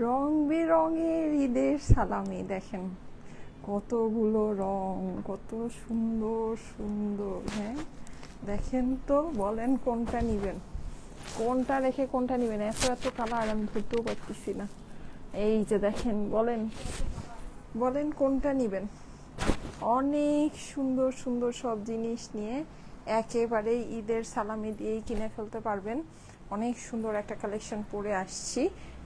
রং বেরঙের ঈদের সালামি দেখেন, কতগুলো রং, কত সুন্দর সুন্দর। হ্যাঁ দেখেন তো, বলেন কোনটা নিবেন, কোনটা রেখে কোনটা নিবেন। এত এত কালার আমি ধরতেও পারতেছি না। এই যে দেখেন, বলেন বলেন কোনটা নিবেন। অনেক সুন্দর সুন্দর সব জিনিস নিয়ে একেবারে ঈদের সালামি দিয়েই কিনে ফেলতে পারবেন। অনেক সুন্দর একটা কালেকশন পরে আসছি,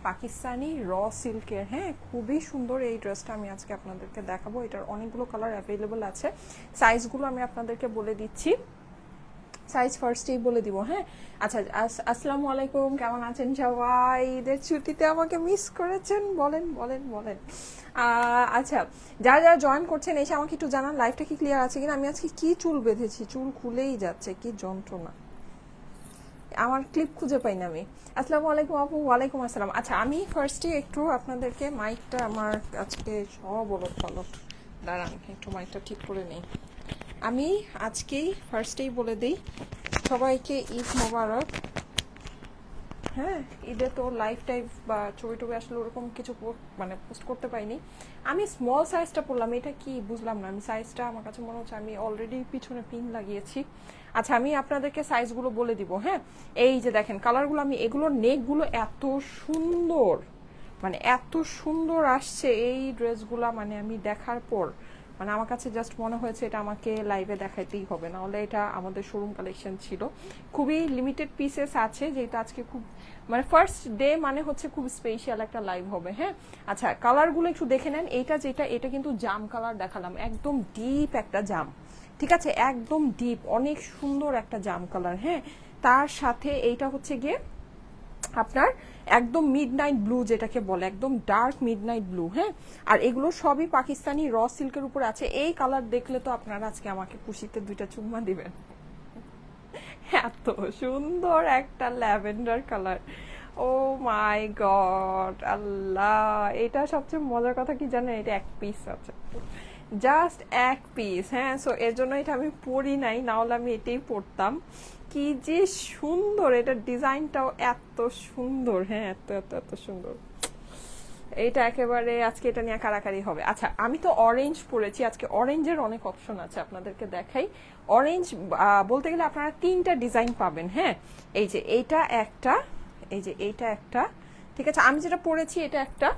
পাকিস্তানি র সিল্কের। হ্যাঁ, খুবই সুন্দর এই ড্রেসটা আমি আজকে আপনাদেরকে দেখাবো। এটার অনেকগুলো কালার অ্যাভেলেবল আছে, সাইজগুলো আমি আপনাদেরকে বলে দিচ্ছি, সাইজ ফার্স্টেই বলে দিব। হ্যাঁ আচ্ছা, আসসালামু আলাইকুম, কেমন আছেন সবাই? ঈদের ছুটিতে আমাকে মিস করেছেন? বলেন বলেন বলেন। আচ্ছা, যারা যারা জয়েন করছেন এসে আমাকে একটু জানান লাইভটা কি ক্লিয়ার আছে কিনা। আমি আজকে কি চুল বেঁধেছি, চুল খুলেই যাচ্ছে, কি যন্ত্রণা, আমার ক্লিপ খুঁজে পাই না আমি। আসসালামু আলাইকুম আপু। ওয়ালাইকুম আসসালাম। আচ্ছা, আমি ফার্স্টে একটু আপনাদেরকে মাইকটা, আমার আজকে সব ওলট পালট, দাঁড়ান একটু মাইকটা ঠিক করে নেই। আমি আজকেই ফার্স্টেই বলে দিই সবাইকে ঈদ মোবারক। হ্যাঁ, ঈদে তো লাইভ টাইভ বা ছবি টবি আসলে ওরকম কিছু মানে পোস্ট করতে পাইনি। আমি স্মল সাইজটা পরলাম, এটা কি বুঝলাম না। আমি সাইজটা, আমার কাছে মনে হচ্ছে আমি অলরেডি পিছনে পিন লাগিয়েছি। আচ্ছা, আমি আপনাদেরকে সাইজগুলো বলে দিব। হ্যাঁ, এই যে দেখেন কালারগুলো, আমি এগুলোর নেকগুলো এত সুন্দর, মানে এত সুন্দর আসছে এই ড্রেসগুলা, মানে আমি দেখার পর মানে আমার কাছে জাস্ট মনে হয়েছে এটা আমাকে লাইভে দেখাইতেই হবে, না হলে এটা আমাদের শোরুম কালেকশন ছিল, খুবই লিমিটেড পিসেস আছে, যেটা আজকে খুব মানে ফার্স্ট ডে মানে হচ্ছে খুব স্পেশাল একটা লাইভ হবে। হ্যাঁ আচ্ছা, কালারগুলো একটু দেখে নেন। এইটা যেটা, এটা কিন্তু জাম কালার দেখালাম, একদম ডিপ একটা জাম, ঠিক আছে, একদম ডিপ, অনেক সুন্দর একটা জাম কালার। হ্যাঁ, তার সাথে এইটা হচ্ছে গিয়ে আপনার একদম মিডনাইট ব্লু, যেটাকে বলে একদম ডার্ক মিডনাইট ব্লু। হ্যাঁ, আর এগুলো সবই পাকিস্তানি র সিল্কের উপর আছে। এই কালার দেখলে তো আপনারা আজকে আমাকে খুশিতে দুইটা চুম্মা দিবেন, এত সুন্দর একটা ল্যাভেন্ডার কালার। ও মাই গড, আল্লাহ, এটা সবচেয়ে মজার কথা কি জানেন, এটা এক পিস আছে, জাস্ট এক পিস। হ্যাঁ, সো এর জন্য এটা আমি পরি নাই, না হলে আমি এটাই পরতাম। কি যে সুন্দর, এটার ডিজাইনটাও এত সুন্দর। হ্যাঁ, এত এত এত সুন্দর, এইটা একেবারে আজকে এটা নিয়ে কারাকারি হবে। আচ্ছা, আমি তো অরেঞ্জ পরেছি আজকে, অরেঞ্জের অনেক অপশন আছে, আপনাদেরকে দেখাই। অরেঞ্জ বলতে গেলে আপনারা তিনটা ডিজাইন পাবেন। হ্যাঁ, এই যে এইটা একটা, এই যে এইটা একটা, ঠিক আছে, আমি যেটা পরেছি এটা একটা।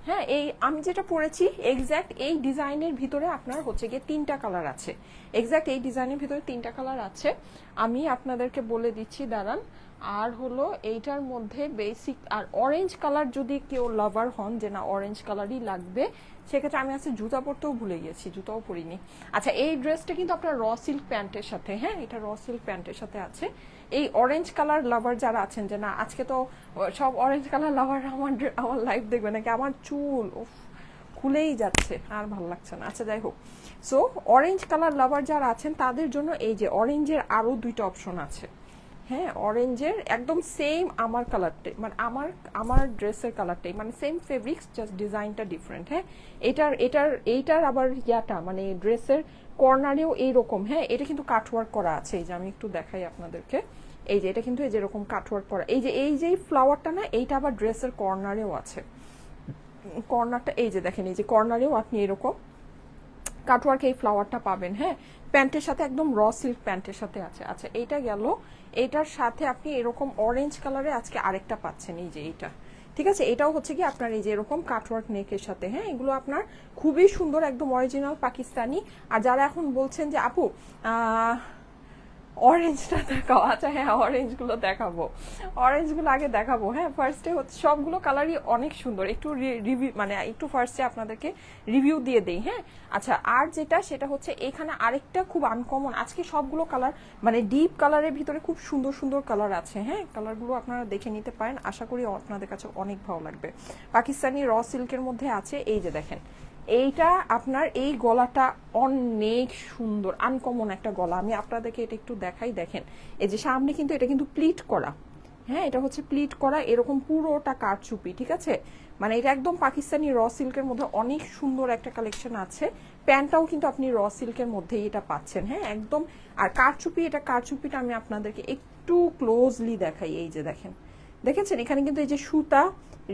হ্যাঁ, এই আমি যেটা পরেছি এক্স্যাক্ট এই ডিজাইনের ভিতরে আপনার হচ্ছে গিয়ে তিনটা কালার আছে, এক্স্যাক্ট এই ডিজাইনের ভিতরে তিনটা কালার আছে। আমি আপনাদেরকে বলে দিচ্ছি, দাঁড়ান। আর হলো এইটার মধ্যে বেসিক আর অরেঞ্জ কালার, যদি কেউ লাভার হন যে না অরেঞ্জ কালারই লাগবে, সেক্ষেত্রে আমি আজকে জুতা পরতেও ভুলে গেছি, জুতাও পরিনি। আচ্ছা, এই ড্রেসটা কিন্তু আপনার র সিল্ক প্যান্টের সাথে, হ্যাঁ এটা র সিল্ক প্যান্টের সাথে আছে। এই অরেঞ্জ কালার লাভার যারা আছেন যে না আজকে তো সব অরেঞ্জ কালার লাভার আমার লাইফ দেখবে নাকি, আমার চুল উফ খুলেই যাচ্ছে, আর ভালো লাগছে না। আচ্ছা যাই হোক, সো অরেঞ্জ কালার লাভার যারা আছেন তাদের জন্য এই যে অরেঞ্জের আরো দুইটা অপশন আছে। হ্যাঁ, অরেঞ্জের একদম সেম আমার কালারটাই, মানে আমার ড্রেসের কালারটাই, মানে সেম ফেব্রিক্স, জাস্ট ডিজাইনটা ডিফারেন্ট। হ্যাঁ, এইটার আবার ইয়াটা মানে ড্রেসের কর্নারেও এইরকম। হ্যাঁ, এটা কিন্তু কাটওয়ার্ক করা আছে, এই যে আমি একটু দেখাই আপনাদেরকে। এই যে এটা কিন্তু এই যেরকম কাটওয়ার্ক করা, এই যে ফ্লাওয়ারটা না, এইটা আবার ড্রেসের কর্নারেও আছে। কর্নারটা এই যে দেখেন, এই যে কর্নারেও আপনি এরকম কাটওয়ার্ক এই ফ্লাওয়ারটা পাবেন। হ্যাঁ, প্যান্টের সাথে একদম র সিল্ক প্যান্টের সাথে আছে। আচ্ছা, এইটা গেল, এটার সাথে আপনি এরকম অরেঞ্জ কালারে আজকে আরেকটা পাচ্ছেন, এই যে এইটা, ঠিক আছে, এটাও হচ্ছে কি আপনার এই যে এরকম কাটওয়ার্ক নেকের সাথে। হ্যাঁ, এগুলো আপনার খুবই সুন্দর, একদম অরিজিনাল পাকিস্তানি। আর যারা এখন বলছেন যে আপু অরেঞ্জটা দেখাও, আচ্ছা হ্যাঁ অরেঞ্জগুলো দেখাবো, অরেঞ্জগুলো আগে দেখাবো। হ্যাঁ, ফার্স্টে হচ্ছে সবগুলো কালারই অনেক সুন্দর, একটু রিভিউ মানে একটু ফার্স্টে আপনাদেরকে রিভিউ দিয়ে দেই। হ্যাঁ আচ্ছা, আর যেটা সেটা হচ্ছে এখানে আরেকটা খুব আনকমন, আজকে সবগুলো কালার মানে ডিপ কালারের ভিতরে খুব সুন্দর সুন্দর কালার আছে। হ্যাঁ, কালারগুলো আপনারা দেখে নিতে পারেন, আশা করি আপনাদের কাছে অনেক ভালো লাগবে। পাকিস্তানি র সিল্কের মধ্যে আছে, এই যে দেখেন এইটা আপনার এই গলাটা অনেক সুন্দর, আনকমন একটা গলা। আমি আপনাদেরকে এটা একটু দেখাই, দেখেন এই যে সামনে কিন্তু এটা কিন্তু প্লিট করা। হ্যাঁ, এটা হচ্ছে প্লিট করা, এরকম পুরোটা কারচুপি, ঠিক আছে, মানে এটা একদম পাকিস্তানি র সিল্কের মধ্যে অনেক সুন্দর একটা কালেকশন আছে। প্যান্টটাও কিন্তু আপনি র সিল্কের মধ্যেই এটা পাচ্ছেন। হ্যাঁ, একদম। আর কারচুপি, এটা কারচুপিটা আমি আপনাদেরকে একটু ক্লোজলি দেখাই, এই যে দেখেন দেখেছেন এখানে কিন্তু এই যে সুতা,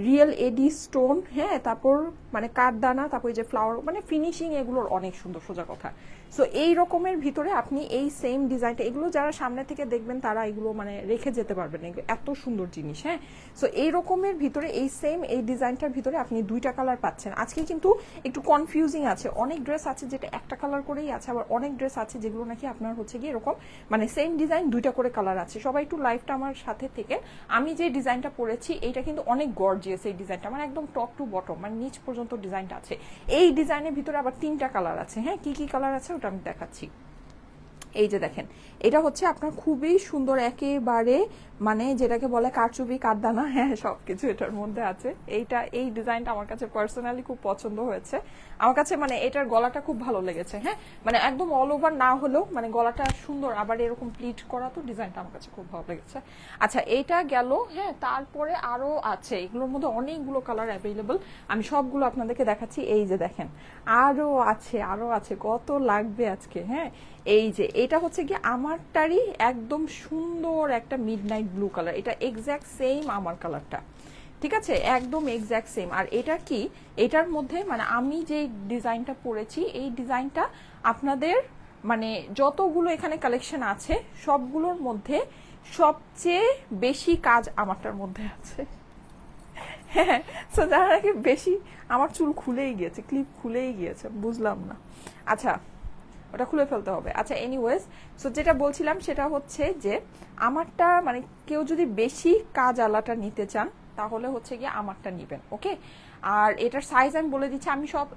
রিয়েল এডি স্টোন, হ্যাঁ, তারপর মানে কাঠদানা, তারপর এই যে ফ্লাওয়ার, মানে ফিনিশিং এগুলোর অনেক সুন্দর, সোজা কথা। সো এই রকমের ভিতরে আপনি এই সেম ডিজাইনটা, এগুলো যারা সামনে থেকে দেখবেন তারা এগুলো মানে রেখে যেতে পারবেন, এগুলো এত সুন্দর জিনিস। হ্যাঁ, সো এই রকমের ভিতরে এই সেম এই ডিজাইনটার ভিতরে আপনি 2টা কালার পাচ্ছেন। আজকে কিন্তু একটু কনফিউজিং আছে, অনেক ড্রেস আছে যেটা একটা কালার করেই আছে, আবার অনেক ড্রেস আছে যেগুলো নাকি আপনার হচ্ছে গিয়ে এরকম মানে সেম ডিজাইন 2টা করে কালার আছে। সবাই একটু লাইভটা আমার সাথে থেকে, আমি যে ডিজাইনটা পরেছি এইটা কিন্তু অনেক গর্জিয়াস, এই ডিজাইনটা মানে একদম টপ টু বটম মানে নিচ পর্যন্ত ডিজাইনটা আছে। এই ডিজাইনের ভিতরে আবার 3টা কালার আছে। হ্যাঁ, কি কি কালার আছে ওটা আমি দেখাচ্ছি। এই যে দেখেন, এটা হচ্ছে আপনার খুবই সুন্দর, একেবারে মানে যেটাকে বলে কারচুপি কাঠদানা, হ্যাঁ সবকিছু এটার মধ্যে আছে। এই ডিজাইনটা আমার কাছে পার্সোনালি খুব পছন্দ হয়েছে। আমার কাছে মানে এটার গলাটা খুব ভালো লেগেছে। হ্যাঁ, মানে একদম অল ওভার না হলেও মানে গলাটা সুন্দর, আবার এরকম প্লিট করা, তো ডিজাইনটা আমার কাছে খুব ভালো লেগেছে। আচ্ছা, এইটা গেল। হ্যাঁ, তারপরে আরো আছে, এগুলোর মধ্যে অনেকগুলো কালার অ্যাভেলেবল, আমি সবগুলো আপনাদেরকে দেখাচ্ছি। এই যে দেখেন, আরো আছে, কত লাগবে আজকে। হ্যাঁ, এই যে এটা হচ্ছে কি আমারটারই একদম সুন্দর একটা মিডনাইট ব্লু কালার, এটা এক্স্যাক্ট সেম আমার কালারটা, ঠিক আছে, একদম এক্স্যাক্ট সেম। আর এটা কি, এটার মধ্যে মানে আমি যে ডিজাইনটা পরেছি এই ডিজাইনটা আপনাদের মানে যতগুলো এখানে কালেকশন আছে সবগুলোর মধ্যে সবচেয়ে বেশি কাজ আমারটার মধ্যে আছে। হ্যাঁ, সো যারা নাকি বেশি, আমার চুল খুলেই গিয়েছে, ক্লিপ খুলেই গিয়েছে, বুঝলাম না। আচ্ছা, ওটা খুলে ফেলতে হবে। আচ্ছা, এনিওয়েজ, সো যেটা বলছিলাম সেটা হচ্ছে যে আমারটা মানে কেউ যদি বেশি কাজ আলাটা নিতে চান তাহলে হচ্ছে গিয়ে আমারটা নিবেন। ওকে, আর এটার সাইজ আমি বলে দিচ্ছি,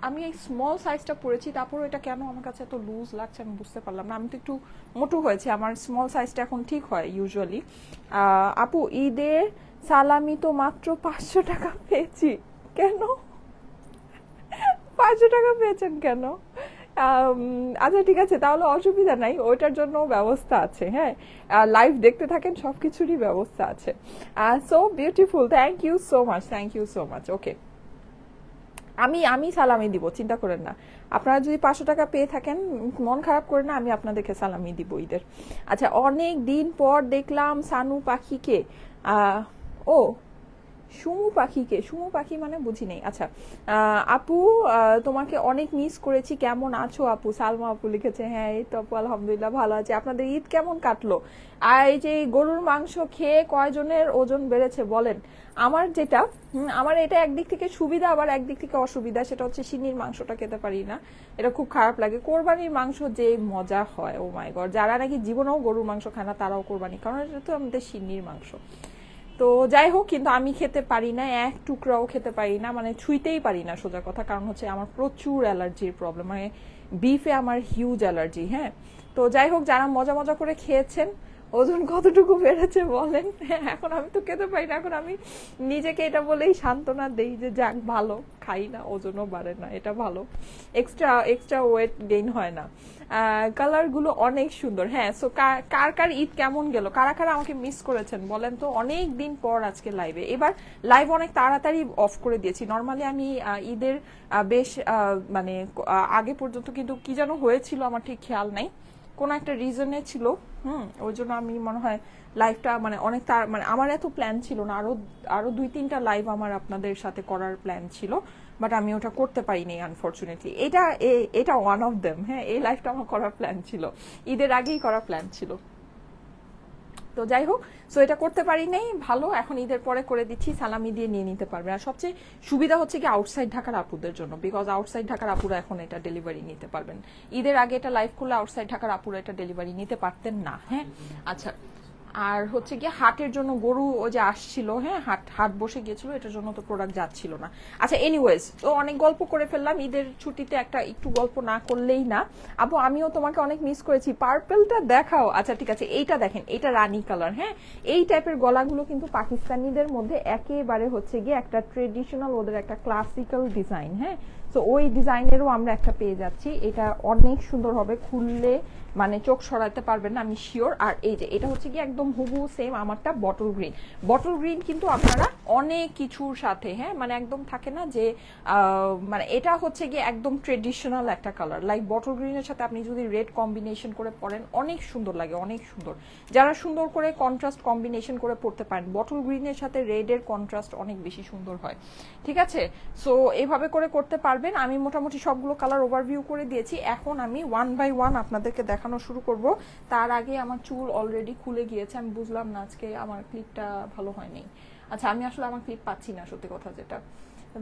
আমি এই স্মল সাইজটা পরেছি, তারপর এটা কেন আমার কাছে এত লুজ লাগছে আমি বুঝতে পারলাম না। আমি তো একটু মোটু হয়েছে, আমার স্মল সাইজটা এখন ঠিক হয় ইউজুয়ালি। আপু, ঈদের সালামি তো মাত্র 500 টাকা পেয়েছি, কেন 500 টাকা পেয়েছেন কেন? আচ্ছা ঠিক আছে, তাহলে অসুবিধা নাই, ওইটার জন্য ব্যবস্থা আছে। হ্যাঁ, লাইভ দেখতে থাকেন, সবকিছুরই ব্যবস্থা আছে। So beautiful, thank you so much. Okay, আমি সালামি দিব, চিন্তা করেন না। আপনারা যদি 500 টাকা পেয়ে থাকেন মন খারাপ করে না, আমি আপনাদেরকে সালামি দিব ঈদের। আচ্ছা, অনেক দিন পর দেখলাম সানু পাখিকে। ও, সুমু পাখি মানে বুঝি নেই। আচ্ছা, আপু তোমাকে অনেক মিস করেছি, কেমন আছো আপু? সালমা আপু লিখেছে। হ্যাঁ, এই তো আপু আলহামদুলিল্লাহ ভালো আছে। আপনাদের ঈদ কেমন কাটলো? আর এই যে গরুর মাংস খেয়ে কয়জনের ওজন বেড়েছে বলেন? আমার এটা একদিক থেকে সুবিধা, আবার একদিক থেকে অসুবিধা। সেটা হচ্ছে সিন্নির মাংসটা খেতে পারি না, এটা খুব খারাপ লাগে। কোরবানির মাংস যে মজা হয়, ও মাই গড, যারা নাকি জীবনেও গরুর মাংস খায় না তারাও কোরবানি, কারণ এটা তো আমাদের সিন্নির মাংস। তো যাই হোক, কিন্তু আমি খেতে পারি না, এক টুকরাও খেতে পারি না, মানে ছুঁইতেই পারি না সোজা কথা। কারণ হচ্ছে আমার প্রচুর অ্যালার্জির প্রবলেম, মানে বিফে আমার হিউজ অ্যালার্জি। হ্যাঁ, তো যাই হোক, যারা মজা মজা করে খেয়েছেন, ওজন কতটুকু বেড়েছে বলেন? হ্যাঁ, এখন আমি তো খেতে পারি না, এখন আমি নিজেকে এটা বলেই সান্ত্বনা দেই যে যাক ভালো, খাই না, ওজনও বাড়ে না, এটা ভালো, এক্সট্রা ওয়েট গেইন হয় না। কালারগুলো অনেক সুন্দর। হ্যাঁ, সো কার ঈদ কেমন গেল, কারা আমাকে মিস করেছেন বলেন তো? অনেক দিন পর আজকে লাইভে, এবার লাইভ অনেক তাড়াতাড়ি অফ করে দিয়েছি। নর্মালি আমি ঈদের বেশ মানে আগে পর্যন্ত, কিন্তু কি যেন হয়েছিল আমার ঠিক খেয়াল নাই, কোন একটা রিজনে ছিল, ওই জন্য আমি মনে হয় লাইভটা মানে অনেক মানে আমার এত প্ল্যান ছিল না, আরো 2-3টা লাইভ আমার আপনাদের সাথে করার প্ল্যান ছিল, বাট আমি ওটা করতে পারিনি আনফরচুনেটলি। এটা ওয়ান অফ দেম। হ্যাঁ, এই লাইভটা আমার করার প্ল্যান ছিল, ঈদের আগেই করার প্ল্যান ছিল, তো যাই হোক, সো এটা করতে পারি নাই। ভালো, এখন ঈদের পরে করে দিচ্ছি, সালামি দিয়ে নিয়ে নিতে পারবে। আর সবচেয়ে সুবিধা হচ্ছে কি আউটসাইড ঢাকার আপুদের জন্য, বিকজ আউটসাইড ঢাকার আপুরা এখন এটা ডেলিভারি নিতে পারবেন। ঈদের আগে এটা লাইভ করলে আউটসাইড ঢাকার আপুরা এটা ডেলিভারি নিতে পারতেন না। হ্যাঁ, আচ্ছা, আর হচ্ছে গিয়ে হাটের জন্য গরু ওই যে আসছিল, হ্যাঁ হাট বসে গিয়েছিল, এটার জন্য তো প্রোডাক্ট যাচ্ছিল না। আচ্ছা, এনিওয়েজ, তো অনেক গল্প করে ফেললাম, ঈদের ছুটিতে একটু গল্প না করলেই না। আপু, আমিও তোমাকে অনেক মিস করেছি, পার্পলটা দেখাও। আচ্ছা ঠিক আছে, এইটা দেখেন, এটা রানী কালার। হ্যাঁ, এই টাইপের গলাগুলো কিন্তু পাকিস্তানিদের মধ্যে একেবারে হচ্ছে গিয়ে একটা ট্রেডিশনাল, ওদের একটা ক্লাসিক্যাল ডিজাইন। হ্যাঁ, তো ওই ডিজাইনেরও আমরা একটা পেয়ে যাচ্ছি, এটা অনেক সুন্দর হবে, খুললে মানে চোখ সরাতে পারবেন না, আমি শিওর। আর এই যে এটা হচ্ছে কি একদম হুবহু সেম আমারটা, বটল গ্রিন কিন্তু আপনারা অনেক কিছুর সাথে, হ্যাঁ মানে একদম থাকে না যে মানে এটা হচ্ছে গিয়ে একদম ট্রেডিশনাল একটা কালার, লাইক বটল গ্রিনের সাথে আপনি যদি রেড কম্বিনেশন করে পরেন অনেক সুন্দর লাগে, অনেক সুন্দর। যারা সুন্দর করে কন্ট্রাস্ট কম্বিনেশন করে পড়তে পারেন, বটল গ্রিনের সাথে রেডের কন্ট্রাস্ট অনেক বেশি সুন্দর হয়, ঠিক আছে? সো এইভাবে করে করতে পারবেন। আমি মোটামুটি সবগুলো কালার ওভারভিউ করে দিয়েছি, এখন আমি ওয়ান বাই ওয়ান আপনাদেরকে দেখানো শুরু করব। তার আগে আমার চুল অলরেডি খুলে গিয়েছে, আমি বুঝলাম না আজকে আমার ক্লিপটা ভালো হয়নি। আচ্ছা আমি আসলে আমার ক্লিপ পাচ্ছি না, সত্যি কথা যেটা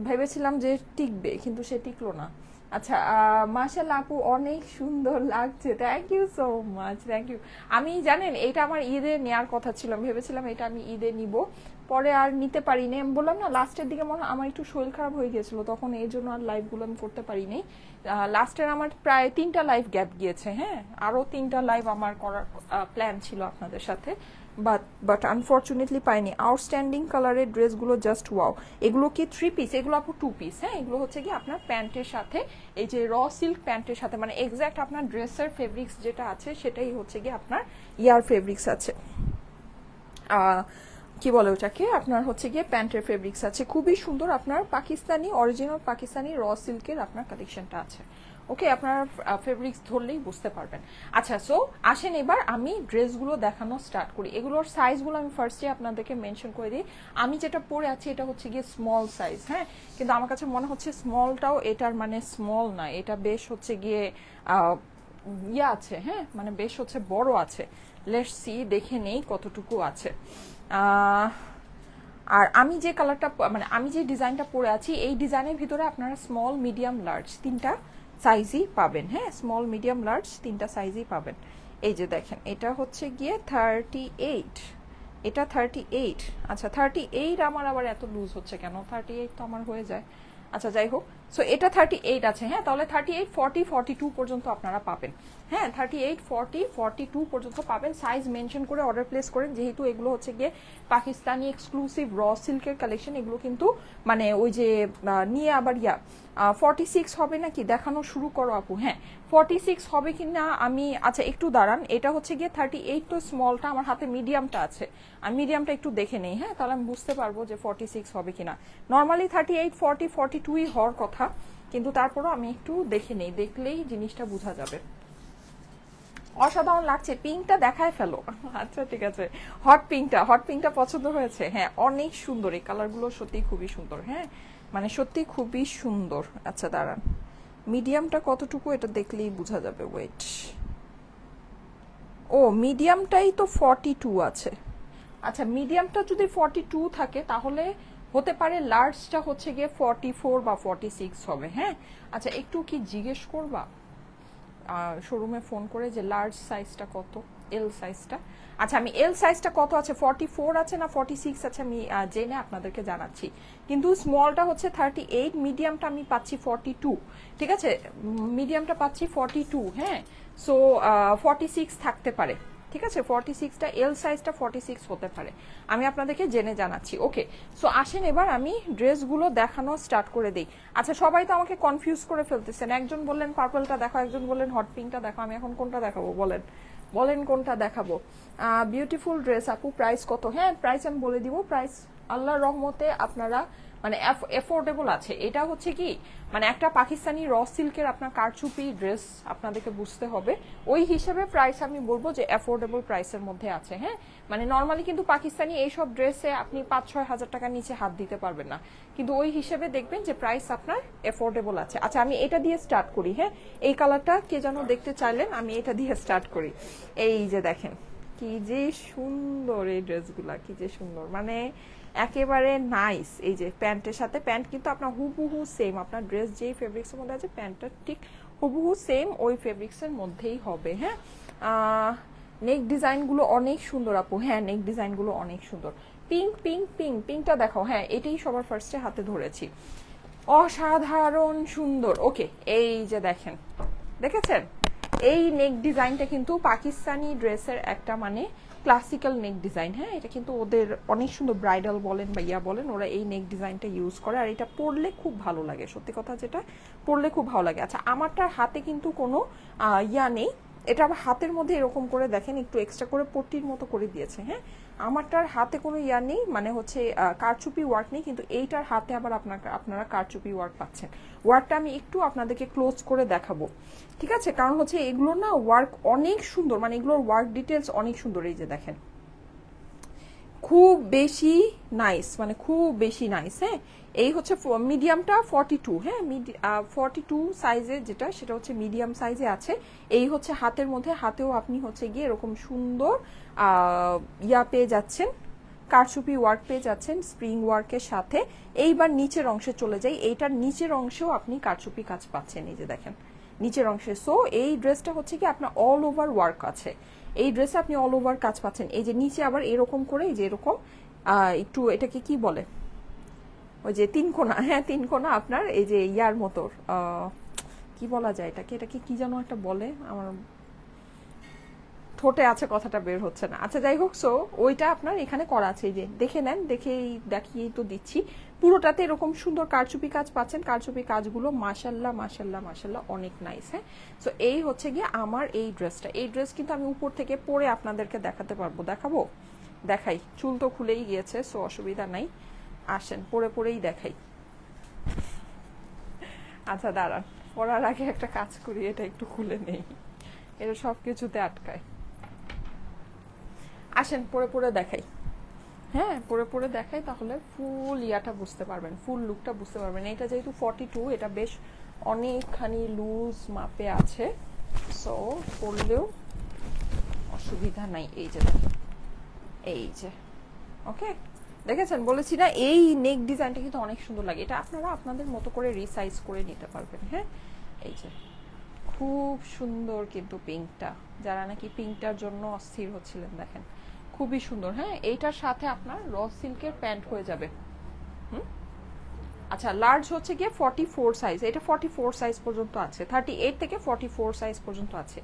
ভেবেছিলাম যে টিকবে কিন্তু সে টিকলো না। আচ্ছা মাশাআল্লাহ আপু অনেক সুন্দর লাগছে, thank you so much, thank you. আমি জানেন এটা আমার ঈদে নেওয়ার কথা ছিল, ভেবেছিলাম এটা আমি ঈদে নিব, পরে আর নিতে পারিনি। আমি বললাম না লাস্টের দিকে মনে হয় আমার একটু শরীর খারাপ হয়ে গিয়েছিল, তখন এই জন্য আর লাইভগুলো আমি করতে পারিনি। লাস্টের আমার প্রায় 3টা লাইভ গ্যাপ গিয়েছে, হ্যাঁ আরও 3টা লাইভ আমার করার প্ল্যান ছিল আপনাদের সাথে, বাট আনফর্চুনেটলি পাইনি। আউটস্ট্যান্ডিং কালারের ড্রেসগুলো জাস্ট ওয়াও। এগুলো কি 3 পিস? এগুলো আপু 2 পিস, হ্যাঁ এগুলো হচ্ছে কি আপনার প্যান্টের সাথে, এই যে র সিল্ক প্যান্টের সাথে, মানে এক্স্যাক্ট আপনার ড্রেসের ফেব্রিক্স যেটা আছে সেটাই হচ্ছে কি আপনার ইয়ার ফেব্রিক্স আছে, কি বলে ওটাকে, আপনার হচ্ছে গিয়ে প্যান্টের ফেব্রিক্স আছে, খুবই সুন্দর। আপনার পাকিস্তানি অরিজিনাল পাকিস্তানি র সিল্কের আপনার কালেকশনটা আছে, ওকে আপনার ফেব্রিক্স ধরলেই বুঝতে পারবেন। আচ্ছা সো আসেন এবার আমি ড্রেসগুলো দেখানো স্টার্ট করি। এগুলোর সাইজগুলো আমি ফার্স্টে আপনাদেরকে মেনশন করে দিই। আমি যেটা পরে আছি এটা হচ্ছে গিয়ে স্মল সাইজ, হ্যাঁ কিন্তু আমার কাছে মনে হচ্ছে স্মলটাও এটার মানে স্মল না, এটা বেশ হচ্ছে গিয়ে ইয়ে আছে, হ্যাঁ মানে বেশ হচ্ছে বড় আছে। লেটস সি, দেখে নেই কতটুকু আছে। আর আমি যে কালারটা মানে আমি যে ডিজাইনটা পরে আছি এই ডিজাইনের ভিতরে আপনারা স্মল মিডিয়াম লার্জ 3টা সাইজই পাবেন, হ্যাঁ স্মল মিডিয়াম লার্জ 3টা সাইজই পাবেন। এই যে দেখেন এটা হচ্ছে গিয়ে 38, এটা 38। আচ্ছা 38 আমার আবার এত লুজ হচ্ছে কেন? 38 তো আমার হয়ে যায়। আচ্ছা যাই হোক, সো এটা 38 আছে, হ্যাঁ তাহলে 38, 40, 42 পর্যন্ত আপনারা পাবেন, হ্যাঁ 38, 40, 42 পর্যন্ত পাবেন। সাইজ মেনশন করে অর্ডার প্লেস করেন, যেহেতু এগুলো হচ্ছে গিয়ে পাকিস্তানি এক্সক্লুসিভ র সিল্কের কালেকশন, এগুলো কিন্তু মানে ওই যে নিয়ে আবার 46 হবে নাকি দেখানো শুরু করো আপু, হ্যাঁ 46 হবে কিনা আমি, আচ্ছা একটু দাঁড়ান, এটা হচ্ছে গিয়ে 38 তো স্মলটা আমার হাতে মিডিয়ামটা আছে, আমি মিডিয়ামটা একটু দেখে নেই, হ্যাঁ তাহলে আমি বুঝতে পারবো যে 46 হবে কিনা। নর্মালি 38, 40, 42ই হওয়ার কথা, কিন্তু তারপরও আমি একটু দেখে নেই, দেখলেই জিনিসটা বোঝা যাবে। অসাধারণ লাগছে, পিঙ্কটা দেখায় ফেলো। আচ্ছা ঠিক আছে, হট পিঙ্কটা পছন্দ হয়েছে, হ্যাঁ অনেক সুন্দর, এই কালারগুলো সত্যি খুবই সুন্দর, হ্যাঁ মানে সত্যি খুবই সুন্দর। আচ্ছা দাঁড়ান, মিডিয়ামটা কতটুকু এটা দেখলেই বোঝা যাবে, ওয়েট, ও মিডিয়ামটাই তো 42 আছে। আচ্ছা মিডিয়ামটা যদি 42 থাকে তাহলে হতে পারে লার্জটা হচ্ছে গিয়ে 44 বা 46 হবে, হ্যাঁ আচ্ছা একটু কি জিজ্ঞেস করবা শোরুমে ফোন করে যে লার্জ সাইজটা কত, এল সাইজটা? আচ্ছা আমি এল সাইজটা কত আছে, 44 আছে না 46 আছে আমি জেনে আপনাদেরকে জানাচ্ছি। কিন্তু স্মলটা হচ্ছে 38, মিডিয়ামটা আমি পাচ্ছি 42, ঠিক আছে মিডিয়ামটা পাচ্ছি 42, হ্যাঁ সো 46 থাকতে পারে, ঠিক আছে 46টা এল সাইজটা 46 হতে পারে, আমি আপনাদেরকে জেনে জানাচ্ছি। ওকে সো আসেন এবার আমি ড্রেসগুলো দেখানো স্টার্ট করে দেই। আচ্ছা সবাই তো আমাকে কনফিউজ করে ফেলতেছেন, একজন বললেন পার্পলটা দেখো, একজন বললেন হট পিঙ্কটা দেখো, আমি এখন কোনটা দেখাবো বলেন, বলেন কোনটা দেখাবো? বিউটিফুল ড্রেস আপু, প্রাইস কত? হ্যাঁ প্রাইস আমি বলে দিব, প্রাইস আল্লাহর রহমতে আপনারা মানে এফোর্ডেবল আছে। এটা হচ্ছে কি মানে একটা পাকিস্তানি র সিল্কের আপনার কারচুপি ড্রেস আপনাদেরকে বুঝতে হবে, ওই হিসেবে প্রাইস আমি বলবো যে এফোর্ডেবল প্রাইসের মধ্যে আছে, হ্যাঁ মানে নর্মালি কিন্তু পাকিস্তানি এইসব ড্রেসে আপনি 5-6 হাজার টাকার নিচে হাত দিতে পারবেন না, কিন্তু ওই হিসেবে দেখবেন যে প্রাইস আপনার এফোর্ডেবল আছে। আচ্ছা আমি এটা দিয়ে স্টার্ট করি, হ্যাঁ এই কালারটা কে যেন দেখতে চাইলেন, আমি এটা দিয়ে স্টার্ট করি। এই যে দেখেন কি যে সুন্দর এই ড্রেসগুলা, কি যে সুন্দর, মানে একেবারে নাইস। এই যে প্যান্টের সাথে, প্যান্ট কিন্তু আপনার হুবহু সেম, আপনার ড্রেস যেই ফেব্রিক্সের মধ্যে আছে প্যান্টটা ঠিক হুবহু সেম ওই ফেব্রিক্সের মধ্যেই হবে, হ্যাঁ নেক ডিজাইনগুলো অনেক সুন্দর আপু, হ্যাঁ নেক ডিজাইনগুলো অনেক সুন্দর। পিঙ্কটা দেখাও, হ্যাঁ এটাই সবার ফার্স্টে হাতে ধরেছি, অসাধারণ সুন্দর। ওকে এই যে দেখেন, দেখেছেন এই নেক ডিজাইনটা কিন্তু পাকিস্তানি ড্রেসের একটা মানে ক্লাসিক্যাল নেক ডিজাইন, হ্যাঁ এটা কিন্তু ওদের অনেক সুন্দর, ব্রাইডাল বলেন বা ইয়া বলেন ওরা এই নেক ডিজাইনটা ইউজ করে, আর এটা পরলে খুব ভালো লাগে, সত্যি কথা যেটা পরলে খুব ভালো লাগে। আচ্ছা আমারটার হাতে কিন্তু কোনো ইয়া নেই, এটা আবার হাতের মধ্যে এরকম করে দেখেন একটু এক্সট্রা করে পট্টির মতো করে দিয়েছে, হ্যাঁ আমারটার হাতে কোনো ইয়া নেই, মানে হচ্ছে কারচুপি ওয়ার্ক নেই, কিন্তু এইটার হাতে আবার আপনারা কারচুপি ওয়ার্ক পাচ্ছেন। ওয়ার্কটা আমি একটু আপনাদেরকে ক্লোজ করে দেখাবো, ঠিক আছে? কারণ হচ্ছে এগুলো না ওয়ার্ক অনেক সুন্দর, মানে এগুলোর ওয়ার্ক ডিটেলস অনেক সুন্দর। এই যে দেখেন, খুব বেশি নাইস, মানে খুব বেশি নাইস। হ্যাঁ, এই হচ্ছে মিডিয়ামটা 42, হ্যাঁ 42 সাইজে, যেটা সেটা হচ্ছে মিডিয়াম সাইজে আছে। এই হচ্ছে হাতের মধ্যে, হাতেও আপনি হচ্ছে গিয়ে এরকম সুন্দর ইয়া পেয়ে যাচ্ছেন, কারচুপি ওয়ার্ক পেয়ে যাচ্ছেন স্প্রিং ওয়ার্কের সাথে। এইবার নিচের অংশে চলে যাই, এইটার নিচের অংশেও আপনি কারচুপি কাজ পাচ্ছেন, এই যে দেখেন নিচের অংশে। সো এই ড্রেসটা হচ্ছে কি আপনার অল ওভার ওয়ার্ক আছে, এই ড্রেসে আপনি অল ওভার কাজ পাচ্ছেন। এই যে নিচে আবার এরকম করে, এই যে এরকম একটু, এটাকে কি বলে, ওই যে তিনকোনা, হ্যাঁ তিনকোনা আপনার এই যে ইয়ার মতো, কি বলা যায় এটাকে, এটাকে কি যেন একটা বলে, আমার ঠোঁটে আছে কথাটা বের হচ্ছে না। আচ্ছা যাই হোক, সো ওইটা আপনার এখানে করা আছে, এই যে দেখে নেন, দেখিয়েই তো দিচ্ছি। পুরোটাতে এরকম সুন্দর কারচুপি কাজ পাচ্ছেন, কারচুপি কাজগুলো মাশাল্লাহ মাশাল্লাহ মাশাল্লাহ অনেক নাইস। হ্যাঁ, সো এই হচ্ছে গিয়ে আমার এই ড্রেসটা। এই ড্রেস কিন্তু আমি উপর থেকে পরে আপনাদেরকে দেখাতে পারবো, দেখাবো, দেখাই। চুল তো খুলেই গিয়েছে, সো অসুবিধা নাই, আসেন পরেই দেখাই। আচ্ছা দাঁড়ান, পরার আগে একটা কাজ করি, এটা একটু খুলে নেই, এটা সব কিছুতে আটকায়। আসেন পরে দেখাই, হ্যাঁ পরে দেখাই, তাহলে ফুল ইয়াটা বুঝতে পারবেন, ফুল লুকটা বুঝতে পারবেন। এটা যেহেতু 42, এটা বেশ অনেকখানি লুজ মাপে আছে, সো পরলেও অসুবিধা নাই। এই যে দেখেন, এই যে ওকে, দেখেছেন, বলেছি না এই নেক ডিজাইনটা কিন্তু অনেক সুন্দর লাগে। এটা আপনারা আপনাদের মতো করে রিসাইজ করে নিতে পারবেন। হ্যাঁ, এই যে খুব সুন্দর কিন্তু পিঙ্কটা, যারা নাকি পিঙ্কটার জন্য অস্থির হচ্ছিলেন, দেখেন খুবই সুন্দর। হ্যাঁ, এইটার সাথে আপনার র সিল্কের প্যান্ট হয়ে যাবে। আচ্ছা, লার্জ হচ্ছে গিয়ে 44 সাইজ, এটা 44 সাইজ পর্যন্ত আছে, 38 থেকে 44 সাইজ পর্যন্ত আছে।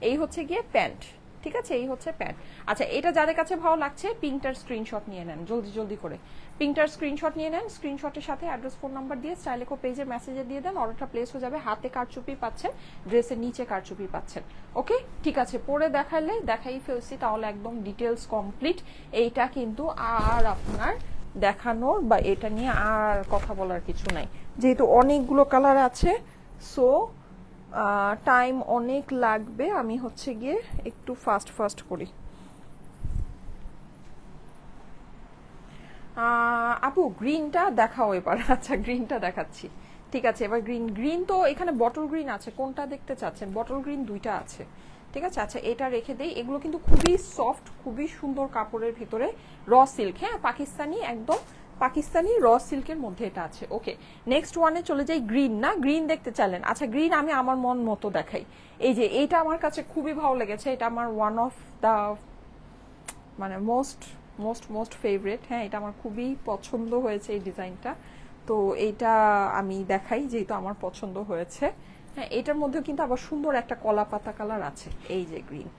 এই হচ্ছে গিয়ে প্যান্ট, ঠিক আছে, এই হচ্ছে প্যান্ট। আচ্ছা, এটা যাদের কাছে ভালো লাগছে পিঙ্কটার স্ক্রিনশট নিয়ে নেন, জলদি করে পিঙ্কটার স্ক্রিনশট নিয়ে নেন। স্ক্রিনশটের সাথে অ্যাড্রেস, ফোন নাম্বার দিয়ে স্টাইলেকো পেজের মেসেজে দিয়ে দেন, অর্ডারটা প্লেস হয়ে যাবে। হাতে কারচুপি পাচ্ছেন, ড্রেসের নিচে কারচুপি পাচ্ছেন। ওকে, ঠিক আছে, পরে দেখাই ফেলছি, তাহলে একদম ডিটেলস কমপ্লিট। এইটা কিন্তু আর আপনার দেখানোর বা এটা নিয়ে আর কথা বলার কিছু নাই, যেহেতু অনেকগুলো কালার আছে, সো টাইম অনেক লাগবে। আমি হচ্ছে গিয়ে একটু ফাস্ট করি। আপু গ্রিনটা দেখাও এবার। আচ্ছা, গ্রিনটা দেখাচ্ছি, ঠিক আছে। এবার গ্রিন তো এখানে বটল গ্রিন আছে, কোনটা দেখতে চাচ্ছেন? বটল গ্রিন দুইটা আছে, ঠিক আছে। আচ্ছা, এটা রেখে দেই। এগুলো কিন্তু খুবই সফট, খুবই সুন্দর কাপড়ের ভিতরে, র সিল্ক, হ্যাঁ পাকিস্তানি, একদম পাকিস্তানি র সিল্কের মধ্যে এটা আছে। ওকে, নেক্সট ওয়ানে চলে যাই। গ্রিন না, গ্রিন দেখতে চাইলেন? আচ্ছা, গ্রিন আমি আমার মন মতো দেখাই। এই যে এইটা আমার কাছে খুবই ভালো লেগেছে, এটা আমার ওয়ান অফ দ্য মানে মোস্ট ফেভারিট। হ্যাঁ, এটা আমার খুবই পছন্দ হয়েছে এই ডিজাইনটা, তো এইটা আমি দেখাই যেহেতু আমার পছন্দ হয়েছে। হ্যাঁ, এটার মধ্যে কিন্তু আবার সুন্দর একটা কলা পাতা কালার আছে, এই যে গ্রিন।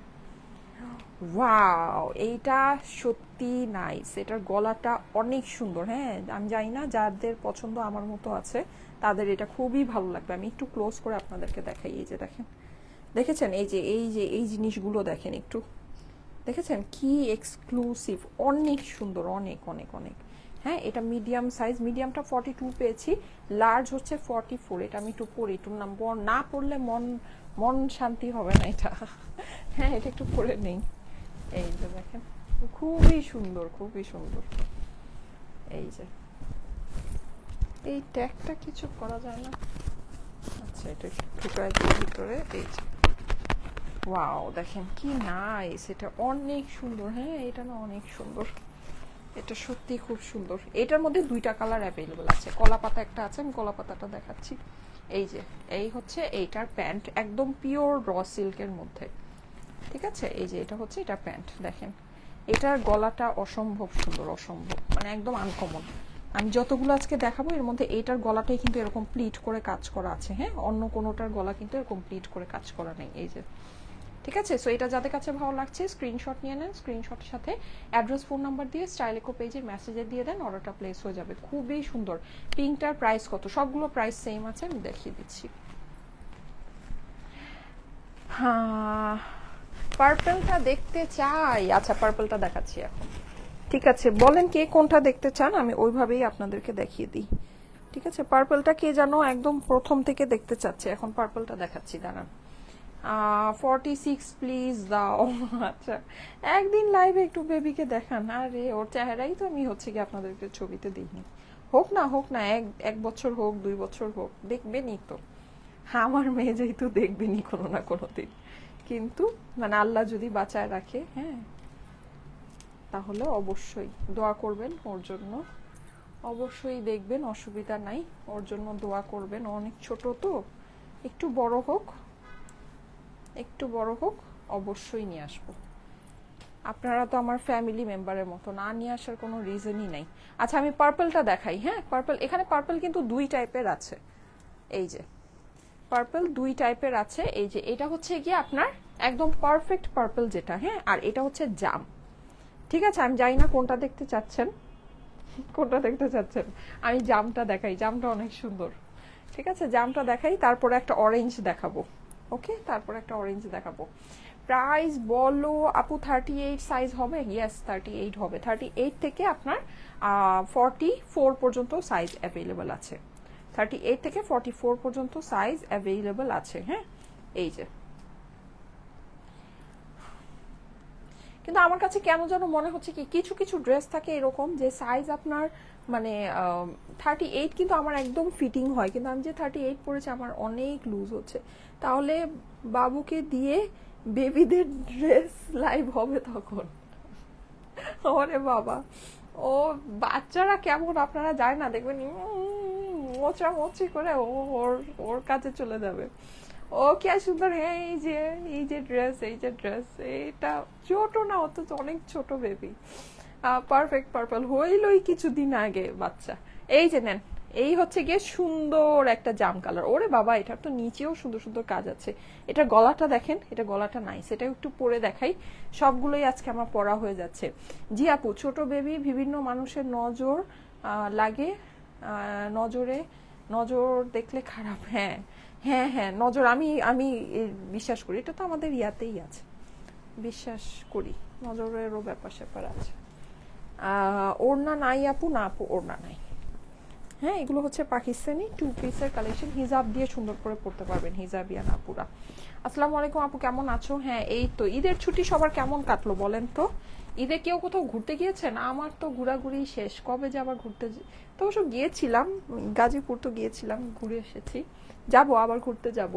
ওয়াও, এইটা সত্যি নাইস, এটার গলাটা অনেক সুন্দর। হ্যাঁ, আমি জানি না যাদের পছন্দ আমার মতো আছে তাদের এটা খুবই ভালো লাগবে। আমি একটু ক্লোজ করে আপনাদেরকে দেখাই। এই যে দেখেন, দেখেছেন এই জিনিসগুলো দেখেন একটু, দেখেছেন কি এক্সক্লুসিভ, অনেক সুন্দর, অনেক। হ্যাঁ, এটা মিডিয়াম সাইজ, মিডিয়ামটা 42 পেয়েছি, লার্জ হচ্ছে 44। এটা আমি একটু পরি, একটু না পড়লে মন শান্তি হবে না এটা। হ্যাঁ, এটা একটু পরে নেই। এই যে দেখেন, খুবই সুন্দর। এই যে এই ট্যাগটা কিছু করা যায় না? আচ্ছা, এটা ঢুকাই দিয়ে ভিতরে। এই যে ওয়াও, দেখেন কি নাইস, এটা অনেক সুন্দর। হ্যাঁ, এটা না অনেক সুন্দর, এটা সত্যি খুব সুন্দর। এটার মধ্যে দুইটা কালার অ্যাভেলেবল আছে, কলা পাতা একটা আছে, আমি কলা পাতাটা দেখাচ্ছি। এই যে এই হচ্ছে এইটার প্যান্ট, একদম পিওর র সিল্কের মধ্যে, ঠিক আছে। এই যে এটা হচ্ছে এটা প্যান্ট, দেখেন এটার গলাটা অসম্ভব সুন্দর, অসম্ভব, মানে একদম আনকমন। আমি যতগুলো আজকে দেখাবো এর মধ্যে এইটার গলাটাই কিন্তু এরকম প্লিট করে কাজ করা আছে। হ্যাঁ, অন্য কোনোটার গলা কিন্তু এরকম প্লিট করে কাজ করা নেই। এই যে, ঠিক আছে। সো এটা যাদের কাছে ভালো লাগছে স্ক্রিনশট নিয়ে নেন, স্ক্রিনশটের সাথে অ্যাড্রেস, ফোন নাম্বার দিয়ে স্টাইলেকো পেজের মেসেজে দিয়ে দেন, অর্ডারটা প্লেস হয়ে যাবে। খুবই সুন্দর। পিঙ্কটার প্রাইস কত? সবগুলো প্রাইস সেম আছে, আমি দেখিয়ে দিচ্ছি। হ্যাঁ, পার্পলটা দেখতে চাই। আচ্ছা, পার্পলটা দেখাচ্ছি এখন। ঠিক আছে, বলেন কে কোনটা দেখতে চান, আমি ওইভাবেই আপনাদেরকে দেখিয়ে দিই। ঠিক আছে, পার্পলটা কে জানো একদম প্রথম থেকে দেখতে চাচ্ছে, এখন পার্পলটা দেখাচ্ছি, দাঁড়ান। 46 প্লিজ দাও। আচ্ছা, একদিন লাইভে একটু বেবিকে দেখান। আরে ওর চেহারাই তো আমি হচ্ছে কি আপনাদেরকে ছবিতে দিইনি। হোক না হোক না, এক বছর হোক 2 বছর হোক, দেখবেনই তো। আমার মেয়ে যেহেতু দেখবেনই কোনো না কোনো দিন, কিন্তু মানে আল্লাহ যদি বাঁচায় রাখে, হ্যাঁ, তাহলে অবশ্যই দোয়া করবেন ওর জন্য, অবশ্যই দেখবেন, অসুবিধা নাই, ওর জন্য দোয়া করবেন। অনেক ছোট তো, একটু বড় হোক, একটু বড় হোক, অবশ্যই নিয়ে আসবো। আপনারা তো আমার ফ্যামিলি মেম্বারের মতো, না নিয়ে আসার কোনো রিজনই নাই। আচ্ছা, আমি পার্পলটা দেখাই। হ্যাঁ, পার্পল, এখানে পার্পল কিন্তু 2 টাইপের আছে। এই যে পার্পল 2 টাইপের আছে। এই যে এটা হচ্ছে গিয়ে আপনার একদম পারফেক্ট পার্পল যেটা, হ্যাঁ, আর এটা হচ্ছে জাম। ঠিক আছে, আমি জানি না কোনটা দেখতে চাচ্ছেন, কোনটা দেখতে চাচ্ছেন, আমি জামটা দেখাই, জামটা অনেক সুন্দর। ঠিক আছে, জামটা দেখাই, তারপরে একটা অরেঞ্জ দেখাবো। ওকে, তারপর একটা অরেঞ্জ দেখাবো। প্রাইস বলো আপু, 38 সাইজ হবে? ইয়েস, 38 হবে। 38 থেকে আপনার 44 পর্যন্ত সাইজ অ্যাভেলেবল আছে। 38 থেকে 44 পর্যন্ত সাইজ অ্যাভেলেবল আছে। হ্যাঁ, এই যে, কিন্তু আমার কাছে কেন যেন মনে হচ্ছে কি, কিছু কিছু ড্রেস থাকে এরকম যে সাইজ আপনার মানে 38 কিন্তু আমার একদম ফিটিং হয়, কিন্তু আমি যে 38 পরেছি আমার অনেক লুজ হচ্ছে। তাহলে বাবুকে দিয়ে বেবিদের ড্রেস লাইভ হবে তখন। ওরে বাবা, ও বাচ্চারা কেমন আপনারা যায় না, দেখবেন মোচা মোচি করে ও ওর ওর কাছে চলে যাবে। ও কি সুন্দর। হ্যাঁ, এই যে ড্রেস, এই যে ড্রেস, এটা ছোট না, অত অনেক ছোট বেবি। পারফেক্ট পার্পল হইলই কিছুদিন আগে বাচ্চা। এই যে নেন, এই হচ্ছে গিয়ে সুন্দর একটা জাম কালার। ওরে বাবা, এটার তো নিচেও সুন্দর সুন্দর কাজ আছে। এটা গলাটা দেখেন, এটা গলাটা নাইস, এটা একটু পরে দেখাই। সবগুলোই আজকে আমার পরা হয়ে যাচ্ছে। জি আপু, ছোট বেবি বিভিন্ন মানুষের নজর লাগে, নজরে নজর দেখলে খারাপ। হ্যাঁ হ্যাঁ হ্যাঁ, নজর, আমি আমি বিশ্বাস করি, এটা তো আমাদের ইয়াতেই আছে, বিশ্বাস করি নজরেরও ব্যাপার স্যাপার আছে। ওড়না নাই আপু? না আপু, ওড়না নাই। হ্যাঁ, এগুলো হচ্ছে পাকিস্তানি 2 পিসের কালেকশন, হিজাব দিয়ে সুন্দর করে পড়তে পারবেন, হিজাবিয়ান আপুরা। আসসালামু আলাইকুম আপু, কেমন আছো? হ্যাঁ, এই তো ঈদের ছুটি সবার কেমন কাটলো বলেন তো? ঈদে কেউ কোথাও ঘুরতে গিয়েছেন? আমার তো ঘোরাঘুরি শেষ, কবে যে আবার ঘুরতে, তো অবশ্য গিয়েছিলাম গাজীপুর, তো গিয়েছিলাম, ঘুরে এসেছি, যাবো আবার ঘুরতে যাব।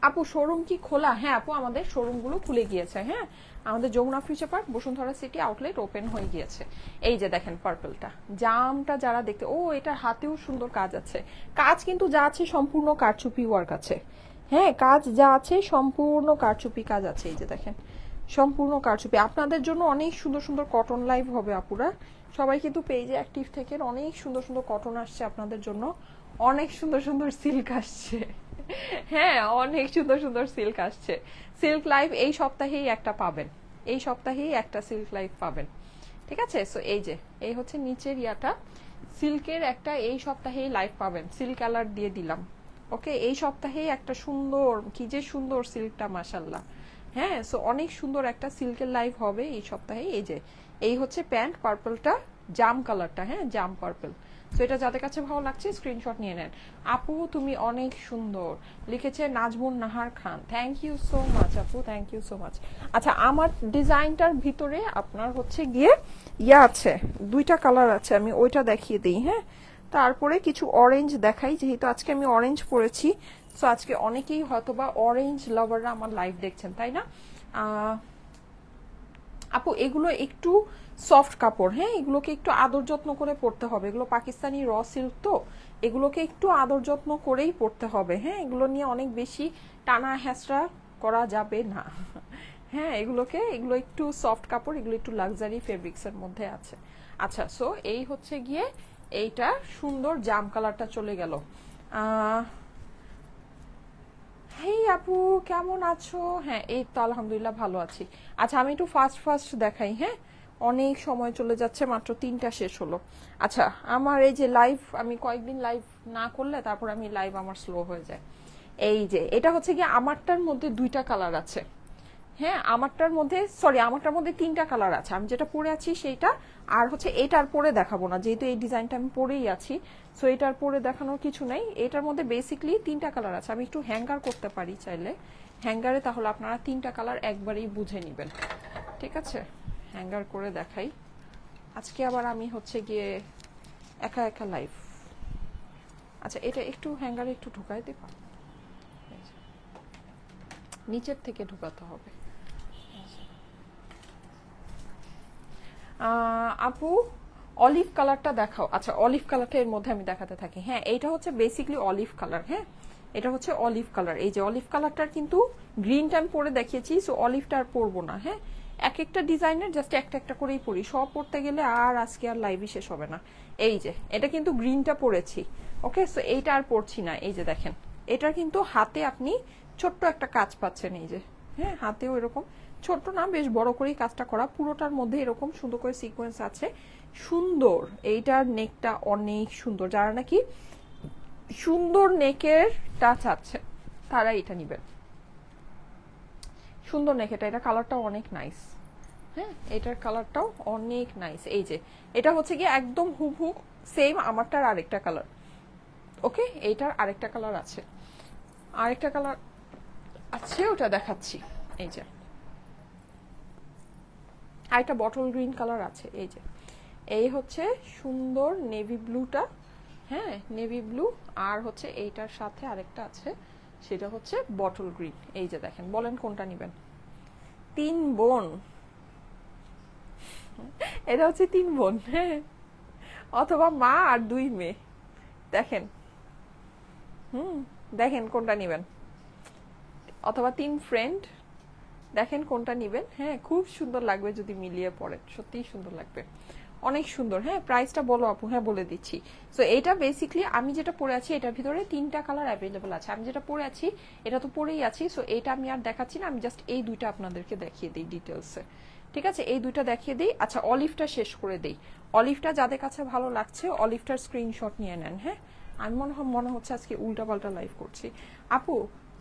আপু শোরুম কি খোলা? হ্যাঁ আপু, আমাদের শোরুমগুলো খুলে গিয়েছে। হ্যাঁ, আমাদের Jamuna future park Bashundhara city outlet open হয়ে গিয়েছে। এই যে দেখেন পার্পলটা, জামটা যারা দেখতে, ও এটার হাতেও সুন্দর কাজ আছে। কাজ কিন্তু যা আছে সম্পূর্ণ কারচুপি ওয়ার্ক আছে। হ্যাঁ, কাজ যা আছে সম্পূর্ণ কারচুপি কাজ আছে। এই যে দেখেন, সম্পূর্ণ কারচুপি। আপনাদের জন্য অনেক সুন্দর সুন্দর কটন লাইভ হবে আপুরা, সবাই কিন্তু পেজে অ্যাক্টিভ থেকে। অনেক সুন্দর সুন্দর কটন আসছে আপনাদের জন্য, অনেক সুন্দর সুন্দর সিল্ক আসছে। হ্যাঁ, অনেক সুন্দর সুন্দর সিল্ক আসছে। সিল্ক লাইভ এই সপ্তাহেই একটা পাবেন, এই সপ্তাহেই একটা সিল্ক লাইভ পাবেন। ঠিক আছে, সো এই যে এই হচ্ছে নিচের ইয়াটা, সিল্কের একটা এই সপ্তাহেই লাইভ পাবেন, সিল্ক অ্যালার্ট দিয়ে দিলাম। ওকে, এই সপ্তাহেই একটা সুন্দর, কি যে সুন্দর সিল্কটা, মাশাল্লাহ। হ্যাঁ, সো অনেক সুন্দর একটা সিল্কের লাইভ হবে এই সপ্তাহে। এই যে এই হচ্ছে প্যান্ট, পার্পলটা জাম কালারটা, হ্যাঁ জাম পার্পল। সো এটা যাদের কাছে ভালো লাগছে স্ক্রিনশট নিয়ে নেন। আপু তুমি অনেক সুন্দর, লিখেছে নাজমুন নাহার খান। থ্যাংক ইউ সো মাচ আপু, থ্যাংক ইউ সো মাচ। আচ্ছা, আমার ডিজাইনটার ভিতরে আপনার হচ্ছে গিয়ে ইয়া আছে, 2টা কালার আছে, আমি ওইটা দেখিয়ে দিই। হ্যাঁ, তারপরে কিছু অরেঞ্জ দেখাই, যেহেতু আজকে আমি অরেঞ্জ পরেছি। সো আজকে অনেকেই হয়তোবা অরেঞ্জ লাভাররা আমার লাইভ দেখছেন, তাই না? আপু এগুলো একটু সফট কাপড়, হ্যাঁ, এগুলোকে একটু আদর যত্ন করে পরতে হবে। এগুলো পাকিস্তানি র সিল্ক, তো এগুলোকে একটু আদর যত্ন করেই পরতে হবে। হ্যাঁ, এগুলো নিয়ে অনেক বেশি টানা হ্যাঁচড়া করা যাবে না। হ্যাঁ, এগুলো একটু সফট কাপড়, এগুলো একটু লাক্সারি ফেব্রিক্সের মধ্যে আছে। আচ্ছা, সো এই হচ্ছে গিয়ে এইটা সুন্দর জাম কালারটা চলে গেল। হেই আপু কেমন আছো? হ্যাঁ, এই তো আলহামদুলিল্লাহ ভালো আছি। আচ্ছা, আমি একটু ফাস্ট দেখাই। হ্যাঁ, অনেক সময় চলে যাচ্ছে, মাত্র 3টা শেষ হলো। আচ্ছা, আমার এই যে লাইভ, আমি কয়েকদিন লাইভ না করলে তারপর আমি লাইভ আমার স্লো হয়ে যায়। এই যে এটা হচ্ছে কি, আমারটার মধ্যে 2টা কালার আছে। হ্যাঁ আমারটার মধ্যে সরি আমারটার মধ্যে 3টা কালার আছে, আমি যেটা পরে আছি সেইটা, আর হচ্ছে এটার পরে দেখাবো না যেহেতু এই ডিজাইনটা আমি পরেই আছি, সো এটার পরে দেখানোর কিছু নাই। এটার মধ্যে বেসিকলি 3টা কালার আছে, আমি একটু হ্যাঙ্গার করতে পারি চাইলে হ্যাঙ্গারে, তাহলে আপনারা 3টা কালার একবারেই বুঝে নেবেন। ঠিক আছে, হ্যাঙ্গার করে দেখাই। আজকে আবার আমি হচ্ছে গিয়ে একা একা লাইভ। আচ্ছা এটা একটু হ্যাঙ্গারে একটু ঢুকাই দেব, নিচের থেকে ঢুকাতে হবে। আপু অলিভ কালারটা দেখাও। আচ্ছা অলিভ কালারটা এর মধ্যে আমি দেখাতে থাকি। হ্যাঁ এইটা হচ্ছে বেসিকলি অলিভ কালার। হ্যাঁ এটা হচ্ছে অলিভ কালার। এই যে অলিভ কালারটার কিন্তু গ্রিনটা আমি পরে দেখিয়েছি, সো অলিভটা আর পরবো না। হ্যাঁ এক একটা ডিজাইনের জাস্ট একটা একটা করেই পরি, সব পরতে গেলে আর আজকে আর লাইভই শেষ হবে না। এই যে এটা কিন্তু গ্রিনটা পরেছি, ওকে, সো এইটা আর পরছি না। এই যে দেখেন এটার কিন্তু হাতে আপনি ছোট্ট একটা কাজ পাচ্ছেন, এই যে হ্যাঁ হাতেও এরকম ছোট্ট না বেশ বড় করেই কাজটা করা, পুরোটার মধ্যে এরকম সুন্দর করে সিকোয়েন্স আছে, সুন্দর। এইটার নেকটা অনেক সুন্দর, যারা নাকি সুন্দর নেকের টাচ আছে তারা এটা নিবেন। সুন্দর নেক এটা কালারটাও অনেক নাইস। হ্যাঁ এটার কালারটাও অনেক নাইস। এই যে এটা হচ্ছে কি একদম হুবহু সেম আমারটার আরেকটা কালার, ওকে, এইটার আরেকটা কালার আছে, আরেকটা কালার আছে ওটা দেখাচ্ছি। এই যে আরেকটা বটল গ্রিন কালার আছে। এই যে এই হচ্ছে সুন্দর নেভি ব্লুটা, হ্যাঁ নেভি ব্লু, আর হচ্ছে এইটার সাথে আরেকটা আছে সেটা হচ্ছে বটল গ্রিন। এই যে দেখেন বলেন কোনটা নেবেন। 3 বোন, এটা হচ্ছে 3 বোন, হ্যাঁ অথবা মা আর 2 মেয়ে। দেখেন দেখেন কোনটা নেবেন, অথবা 3 ফ্রেন্ড, দেখেন কোনটা নেবেন। হ্যাঁ খুব সুন্দর লাগবে যদি মিলিয়ে পড়েন, সত্যিই সুন্দর লাগবে, অনেক সুন্দর। হ্যাঁ প্রাইসটা বলো আপু। হ্যাঁ বলে দিচ্ছি। সো এটা বেসিকলি আমি যেটা পরে আছি এটার ভিতরে 3টা কালার অ্যাভেলেবল আছে। আমি যেটা পরে আছি এটা তো পরেই আছি, সো এটা আমি আর দেখাচ্ছি না, আমি জাস্ট এই দুইটা আপনাদেরকে দেখিয়ে দিই ডিটেলসে। ঠিক আছে এই দুইটা দেখিয়ে দিই। আচ্ছা অলিভটা শেষ করে দিই। অলিভটা যাদের কাছে ভালো লাগছে অলিভটার স্ক্রিনশট নিয়ে নেন। হ্যাঁ আমি মনে হচ্ছে আজকে উল্টাপাল্টা লাইভ করছি। আপু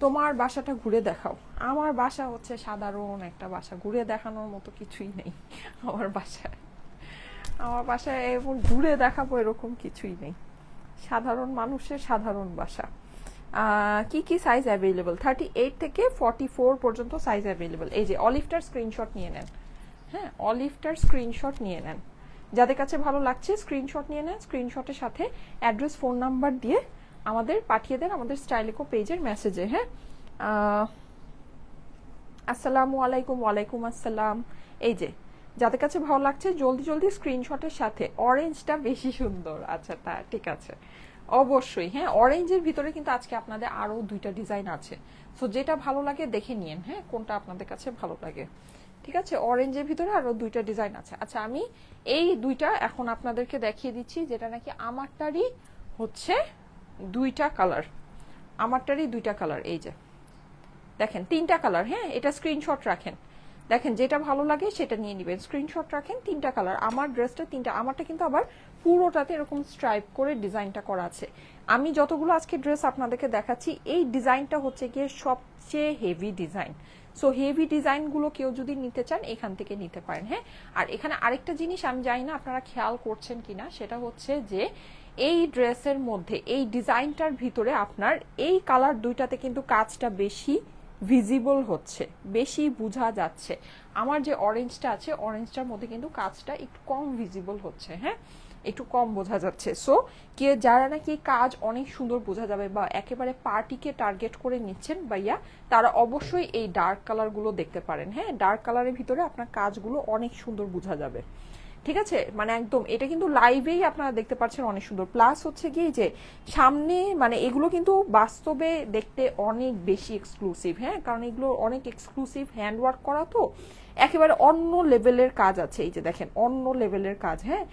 তোমার বাসাটা ঘুরে দেখাও। আমার বাসা হচ্ছে সাধারণ একটা বাসা, ঘুরে দেখানোর মতো কিছুই নেই আমার বাসায়। আমার বাসায় এমন ঘুরে দেখাবো এরকম কিছুই নেই, সাধারণ মানুষের সাধারণ বাসা। কি কি সাইজ অ্যাভেলেবল? 38 থেকে 44 পর্যন্ত সাইজ অ্যাভেলেবল। এই যে অলিভটার স্ক্রিনশট নিয়ে নেন। হ্যাঁ অলিভটার স্ক্রিনশট নিয়ে নেন, যাদের কাছে ভালো লাগছে স্ক্রিনশট নিয়ে নেন। স্ক্রিনশটের সাথে অ্যাড্রেস ফোন নাম্বার দিয়ে আমাদের পাঠিয়ে দেন আমাদের স্টাইলিকো পেজের মেসেজে। হ্যাঁ আসসালামু আলাইকুম। ওয়ালাইকুম আসসালাম। এই যে যাদের কাছে ভালো লাগছে জলদি জলদি স্ক্রিনশটের সাথে। অরেঞ্জটা বেশি সুন্দর। আচ্ছা তা ঠিক আছে অবশ্যই। হ্যাঁ অরেঞ্জের ভিতরে কিন্তু আজকে আপনাদের আরো 2টা ডিজাইন আছে, সো যেটা ভালো লাগে দেখে নিন। হ্যাঁ কোনটা আপনাদের কাছে ভালো লাগে। ঠিক আছে অরেঞ্জের ভিতরে আরো 2টা ডিজাইন আছে। আচ্ছা আমি এই 2টা এখন আপনাদেরকে দেখিয়ে দিচ্ছি, যেটা নাকি আমারটারই হচ্ছে 2টা কালার, আমারটারই 2টা কালার। এই যে দেখেন 3টা কালার। হ্যাঁ এটা স্ক্রিনশট রাখেন, দেখেন যেটা ভালো লাগে সেটা নিয়ে নেবেন। স্ক্রিনশট রাখেন 3টা কালার। আমার ড্রেসটা 3টা, আমারটা কিন্তু আবার পুরোটাতে এরকম স্ট্রাইপ করে ডিজাইনটা করা আছে। আমি যতগুলো আজকে ড্রেস আপনাদেরকে দেখাচ্ছি এই ডিজাইনটা হচ্ছে গিয়ে সবচেয়ে হেভি ডিজাইন। সো হেভি ডিজাইনগুলো কেউ যদি নিতে চান এখান থেকে নিতে পারেন। হ্যাঁ আর এখানে আরেকটা জিনিস আমি জানি না আপনারা খেয়াল করছেন কিনা, সেটা হচ্ছে যে এই ড্রেসের মধ্যে এই ডিজাইনটার ভিতরে আপনার এই কালার 2টাতে কিন্তু কাজটা বেশি ভিজিবল হচ্ছে, বেশি বোঝা যাচ্ছে। আমার যে অরেঞ্জটা আছে অরেঞ্জটার মধ্যে কিন্তু কাজটা একটু কম ভিজিবল হচ্ছে। হ্যাঁ একটু কম বোঝা যাচ্ছে। সো কে যারা নাকি কাজ অনেক সুন্দর বোঝা যাবে বা একেবারে পার্টিকে টার্গেট করে নিচ্ছেন ভাইয়া, তারা অবশ্যই এই ডার্ক কালারগুলো দেখতে পারেন। হ্যাঁ ডার্ক কালারের ভিতরে আপনার কাজগুলো অনেক সুন্দর বোঝা যাবে। ঠিক আছে মানে একদম এটা কিন্তু লাইভেই আপনারা দেখতে পাচ্ছেন অনেক সুন্দর। প্লাস হচ্ছে কি যে সামনে মানে এগুলো কিন্তু বাস্তবে দেখতে অনেক বেশি এক্সক্লুসিভ। হ্যাঁ কারণ এগুলো অনেক এক্সক্লুসিভ হ্যান্ডওয়ার্ক করা, তো একেবারে অন্য লেভেলের কাজ আছে, এই যে দেখেন অন্য লেভেলের কাজ। হ্যাঁ,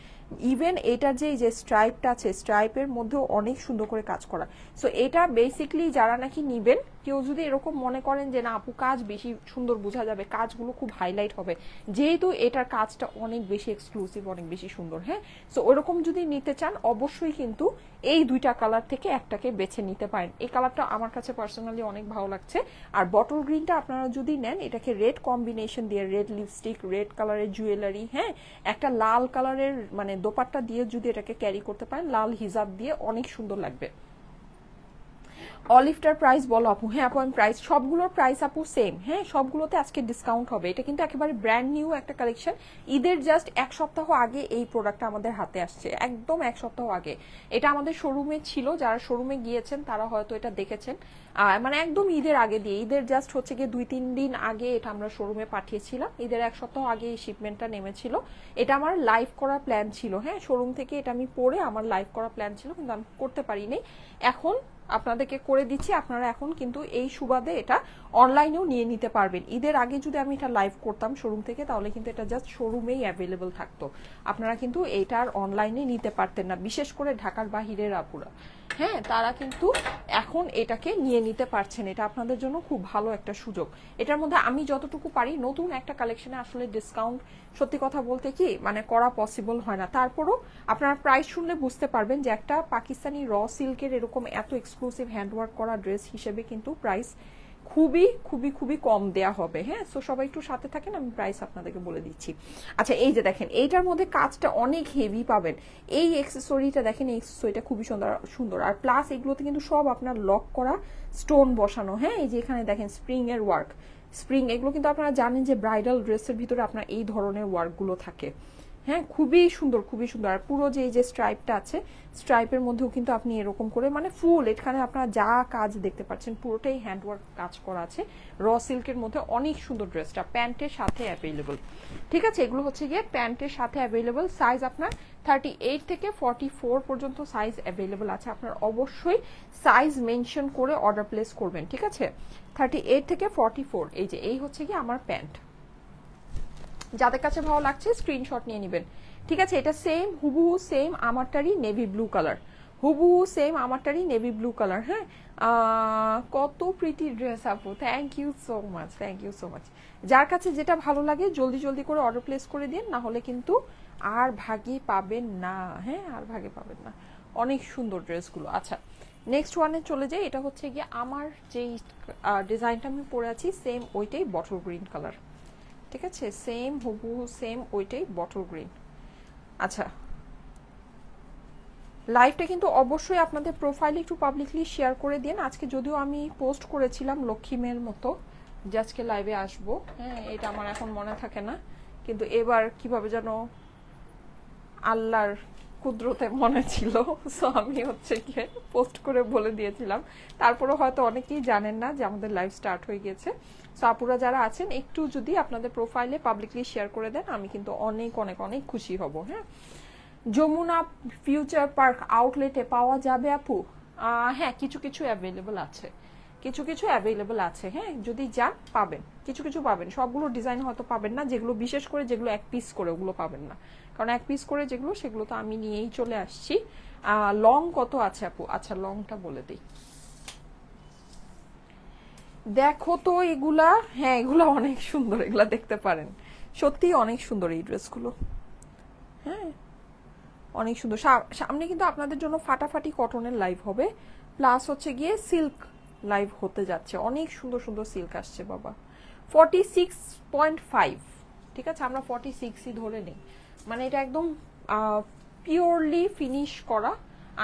ইভেন এটার যে স্ট্রাইপটা আছে, স্ট্রাইপের মধ্যেও অনেক সুন্দর করে কাজ করা। সো এটা বেসিকলি যারা নাকি নিবেন, কেউ যদি এরকম মনে করেন যে না আপু কাজ বেশি সুন্দর বোঝা যাবে, কাজগুলো খুব হাইলাইট হবে, যেহেতু এটার কাজটা অনেক বেশি এক্সক্লুসিভ, অনেক বেশি সুন্দর। হ্যাঁ, সো ওরকম যদি নিতে চান অবশ্যই কিন্তু এই দুইটা কালার থেকে একটাকে বেছে নিতে পারেন। এই কালারটা আমার কাছে পার্সোনালি অনেক ভালো লাগছে। আর বটল গ্রিনটা আপনারা যদি নেন, এটাকে রেড কম্বিনেশন দিয়ে, রেড লিপস্টিক, রেড কালারের জুয়েলারি, হ্যাঁ, একটা লাল কালারের মানে দোপাট্টা দিয়ে যদি এটাকে ক্যারি করতে পারেন, লাল হিজাব দিয়ে, অনেক সুন্দর লাগবে। অলিভটার প্রাইস বলো আপু? হ্যাঁ আপু, আমি প্রাইস সবগুলোর প্রাইস আপু সেম। হ্যাঁ, সবগুলোতে আজকে ডিসকাউন্ট হবে। এটা কিন্তু একেবারে ব্র্যান্ড নিউ একটা কালেকশন। ঈদের জাস্ট এক সপ্তাহ আগে এই প্রোডাক্টটা আমাদের হাতে আসছে, একদম এক সপ্তাহ আগে। এটা আমাদের শোরুমে ছিল, যারা শোরুমে গিয়েছেন তারা হয়তো এটা দেখেছেন, মানে একদম ঈদের আগে দিয়ে, ঈদের জাস্ট হচ্ছে গিয়ে 2-3 দিন আগে এটা আমরা শোরুমে পাঠিয়েছিলাম। ঈদের এক সপ্তাহ আগে এই শিপমেন্টটা নেমেছিল। এটা আমার লাইভ করার প্ল্যান ছিল। হ্যাঁ, শোরুম থেকে এটা আমি পরে আমার লাইভ করার প্ল্যান ছিল, কিন্তু আমি করতে পারিনি। এখন আপনাদেরকে করে দিচ্ছি, আপনারা এখন কিন্তু এই সুবাদে এটা অনলাইনেও নিয়ে নিতে পারবেন। ঈদের আগে যদি আমি এটা লাইভ করতাম শোরুম থেকে, তাহলে কিন্তু এটা জাস্ট শোরুমেই অ্যাভেলেবল থাকতো, আপনারা কিন্তু এটার অনলাইনে নিতে পারতেন না, বিশেষ করে ঢাকার বাহিরের আপুরা। হ্যাঁ, তারা কিন্তু এখন এটাকে নিয়ে নিতে পারছেন। এটা আপনাদের জন্য খুব ভালো একটা সুযোগ। এটার মধ্যে আমি যতটুকু পারি নতুন একটা কালেকশনে আসলে ডিসকাউন্ট সত্যি কথা বলতে কি মানে করা পসিবল হয় না। তারপরও আপনারা প্রাইস শুনলে বুঝতে পারবেন যে একটা পাকিস্তানি র সিল্কের এরকম এত এক্সক্লুসিভ হ্যান্ডওয়ার্ক করা ড্রেস হিসেবে কিন্তু প্রাইস খুবই খুবই খুবই কম দেয়া হবে। হ্যাঁ, সো সবাই একটু সাথে থাকেন, আমি প্রাইস আপনাদেরকে বলে দিচ্ছি। আচ্ছা, এই যে দেখেন এইটার মধ্যে কাজটা অনেক হেভি পাবেন। এই অ্যাক্সেসরিটা দেখেন, এই অ্যাক্সেসরিটা খুবই সুন্দর সুন্দর। আর প্লাস এগুলোতে কিন্তু সব আপনার লক করা, স্টোন বসানো। হ্যাঁ, এই যে এখানে দেখেন স্প্রিং এর ওয়ার্ক, স্প্রিং, এগুলো কিন্তু আপনারা জানেন যে ব্রাইডাল ড্রেসের ভিতরে আপনার এই ধরনের ওয়ার্কগুলো থাকে। হ্যাঁ, খুবই সুন্দর খুবই সুন্দর। আর পুরো যে এই যে স্ট্রাইপটা আছে, স্ট্রাইপের মধ্যেও কিন্তু আপনি এরকম করে মানে ফুল, এখানে আপনারা যা কাজ দেখতে পাচ্ছেন পুরোটাই হ্যান্ডওয়ার্ক কাজ করা আছে র সিল্কের মধ্যে। অনেক সুন্দর ড্রেসটা, প্যান্টের সাথে অ্যাভেলেবল। ঠিক আছে, এগুলো হচ্ছে গিয়ে প্যান্টের সাথে অ্যাভেলেবল। সাইজ আপনার 38 থেকে 44 পর্যন্ত সাইজ অ্যাভেলেবল আছে। আপনার অবশ্যই সাইজ মেনশন করে অর্ডার প্লেস করবেন। ঠিক আছে, 38 থেকে 44। এই যে এই হচ্ছে গিয়ে আমার প্যান্ট, যাদের কাছে ভালো লাগছে স্ক্রিনশট নিয়ে নেবেন। ঠিক আছে, এটা সেম হুবহু সেম আমারটারই নেভি ব্লু কালার, হুবহু সেম আমারটারই নেভি ব্লু কালার। হ্যাঁ, কত প্রিটি ড্রেস আপু, thank you so much, thank you so much. যার কাছে যেটা ভালো লাগে জলদি জলদি করে অর্ডার প্লেস করে দিন, না হলে কিন্তু আর ভাগে পাবেন না। হ্যাঁ, আর ভাগে পাবেন না। অনেক সুন্দর ড্রেসগুলো। আচ্ছা, নেক্সট ওয়ানে চলে যাই। এটা হচ্ছে গিয়ে আমার যেই ডিজাইনটা আমি পরে আছি সেম ওইটাই, বটল গ্রিন কালার। ঠিক আছে, সেম হুবহু সেম ওইটাই, বটল গ্রিন। আচ্ছা, লাইভটা কিন্তু অবশ্যই আপনাদের প্রোফাইলে একটু পাবলিকলি শেয়ার করে দিন। আজকে যদিও আমি পোস্ট করেছিলাম লক্ষ্মী মেয়ের মতো যে আজকে লাইভে আসবো, হ্যাঁ, এটা আমার এখন মনে থাকে না, কিন্তু এবার কিভাবে যেন আল্লাহর কুদরতে মনে ছিল, সো আমি হচ্ছে গিয়ে পোস্ট করে বলে দিয়েছিলাম। তারপরে হয়তো অনেকেই জানেন না যে আমাদের লাইভ স্টার্ট হয়ে গেছে। সো আপুরা যারা আছেন একটু যদি আপনাদের প্রোফাইলে পাবলিকলি শেয়ার করে দেন, আমি কিন্তু অনেক অনেক অনেক খুশি হব। হ্যাঁ, যমুনা ফিউচার পার্ক আউটলেটে পাওয়া যাবে আপু? হ্যাঁ, কিছু কিছু অ্যাভেলেবল আছে, কিছু কিছু অ্যাভেলেবল আছে। হ্যাঁ, যদি যান পাবেন, কিছু কিছু পাবেন। সবগুলো ডিজাইন হয়তো পাবেন না, যেগুলো বিশেষ করে যেগুলো এক পিস করে ওগুলো পাবেন না, কারণ এক পিস করে যেগুলো সেগুলো তো আমি নিয়েই চলে আসছি। লং কত আছে আপু? আচ্ছা, লংটা বলে দিই। দেখো তো এগুলা, হ্যাঁ এগুলা অনেক সুন্দর, এগুলা দেখতে পারেন, সত্যি অনেক সুন্দর এই ড্রেসগুলো। হ্যাঁ, অনেক সুন্দর। সামনে কিন্তু আপনাদের জন্য ফাটাফাটি কটনের লাইভ হবে, প্লাস হচ্ছে গিয়ে সিল্ক লাইভ হতে যাচ্ছে। অনেক সুন্দর সুন্দর সিল্ক আসছে বাবা। 46.5, ঠিক আছে, আমরা 46ই ধরে নিই, মানে এটা একদম পিওরলি ফিনিশ করা।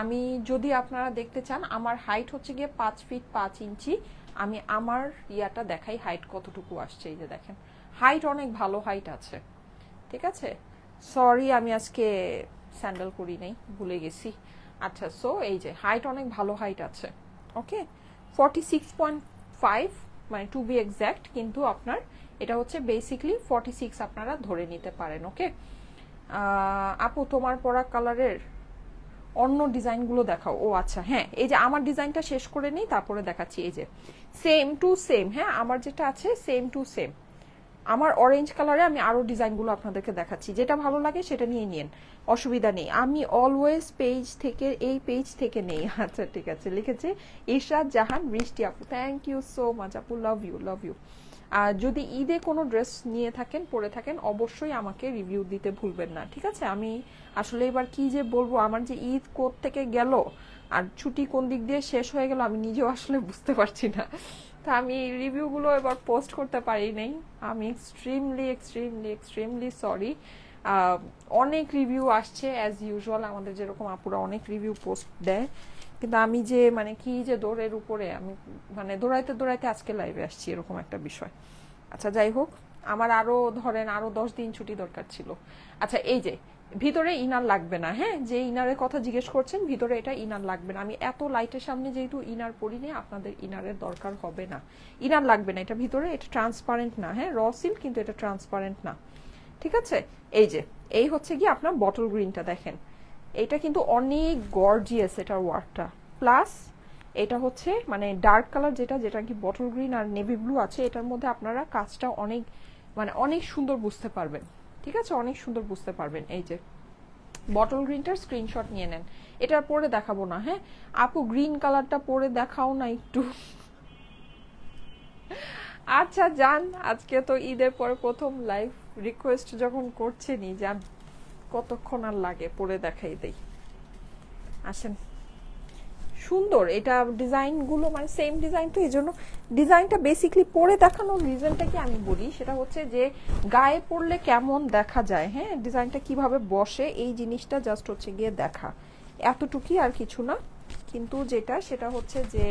আমি যদি আপনারা দেখতে চান, আমার হাইট হচ্ছে গিয়ে 5 ফিট 5 ইঞ্চি। আমি আমার ইয়াটা দেখাই হাইট কতটুকু আসছে। এই যে দেখেন, হাইট অনেক ভালো হাইট আছে। ঠিক আছে, সরি আমি আজকে স্যান্ডেল করি নাই, ভুলে গেছি। আচ্ছা, সো এই যে হাইট অনেক ভালো হাইট আছে। ওকে, 46.5 মানে টু বি এক্স্যাক্ট, কিন্তু আপনার এটা হচ্ছে বেসিকলি 46 আপনারা ধরে নিতে পারেন। ওকে আপু, তোমার পরা কালারের অন্য ডিজাইনগুলো দেখাও। ও আচ্ছা, হ্যাঁ, এই যে আমার ডিজাইনটা শেষ করে নিই, তারপরে দেখাচ্ছি। এই যে সেম টু সেম, হ্যাঁ, আমার যেটা আছে সেম টু সেম, আমার অরেঞ্জ কালারে আমি আরো ডিজাইনগুলো আপনাদেরকে দেখাচ্ছি, যেটা ভালো লাগে সেটা নিয়ে নিন, অসুবিধা নেই। আমি অলওয়েজ পেজ থেকে, এই পেজ থেকে নেই। আচ্ছা ঠিক আছে, লিখেছে ইশরাত জাহান বৃষ্টি আপু, থ্যাংক ইউ সো মাচ আপু, লাভ ইউ লাভ ইউ। আর যদি ঈদে কোনো ড্রেস নিয়ে থাকেন, পরে থাকেন, অবশ্যই আমাকে রিভিউ দিতে ভুলবেন না, ঠিক আছে? আমি আসলে এবার কি যে বলবো, আমার যে ঈদ কোথ থেকে গেল আর ছুটি কোন দিক দিয়ে শেষ হয়ে গেল আমি নিজেও আসলে বুঝতে পারছি না। তা আমি রিভিউগুলো এবার পোস্ট করতে পারি নাই, আমি এক্সট্রিমলি এক্সট্রিমলি এক্সট্রিমলি সরি। অনেক রিভিউ আসছে অ্যাজ ইউজুয়াল, আমাদের যেরকম আপুরা অনেক রিভিউ পোস্ট দেয়, কিন্তু আমি যে মানে কি যে দৌড়ের উপরে আমি মানে দৌড়াইতে দৌড়াইতে আজকে লাইভে আসছি, এরকম একটা বিষয়। আচ্ছা যাই হোক, আমার আরো ধরেন আরো 10 দিন ছুটি দরকার ছিল। আচ্ছা এই যে ভিতরে ইনার লাগবে না, হ্যাঁ, যে ইনারের কথা জিজ্ঞেস করছেন, ভিতরে এটা ইনার লাগবে না। আমি এত লাইটের সামনে যেহেতু ইনার পরিনি, আপনাদের ইনারের দরকার হবে না, ইনার লাগবে না। এটা ভিতরে, এটা ট্রান্সপারেন্ট না, হ্যাঁ, র সিল্ক, কিন্তু এটা ট্রান্সপারেন্ট না, ঠিক আছে? এই যে এই হচ্ছে কি আপনার বটল গ্রিনটা, দেখেন এটা কিন্তু অনেক গর্জিয়াস এটার ওয়ার্কটা, প্লাস এটা হচ্ছে মানে ডার্ক কালার যেটা, যেটা কি বটল গ্রিন আর নেভি ব্লু আছে, এটার মধ্যে আপনারা কাজটা অনেক মানে অনেক সুন্দর বুঝতে পারবেন, ঠিক আছে? অনেক সুন্দর বুঝতে পারবেন। এই যে বটল গ্রিনটার স্ক্রিনশট নিয়ে নেন, এটা পরে দেখাবো না, হ্যাঁ আপু গ্রিন কালারটা পরে দেখাও না একটু। আচ্ছা যান, আজকে তো ঈদের পর প্রথম লাইভ, রিকোয়েস্ট যখন করছেনই যান, কতক্ষণ আর লাগে, পরে দেখাই দেই, আসেন। সুন্দর এটা ডিজাইনগুলো, মানে সেম ডিজাইন, তো এই জন্য ডিজাইনটা বেসিকলি পরে দেখানোর রিজনটা কি আমি বলি, সেটা হচ্ছে যে গায়ে পরলে কেমন দেখা যায়, হ্যাঁ, ডিজাইনটা কিভাবে বসে, এই জিনিসটা জাস্ট হচ্ছে গিয়ে দেখা, এতটুকুই আর কিছু না। কিন্তু যেটা সেটা হচ্ছে যে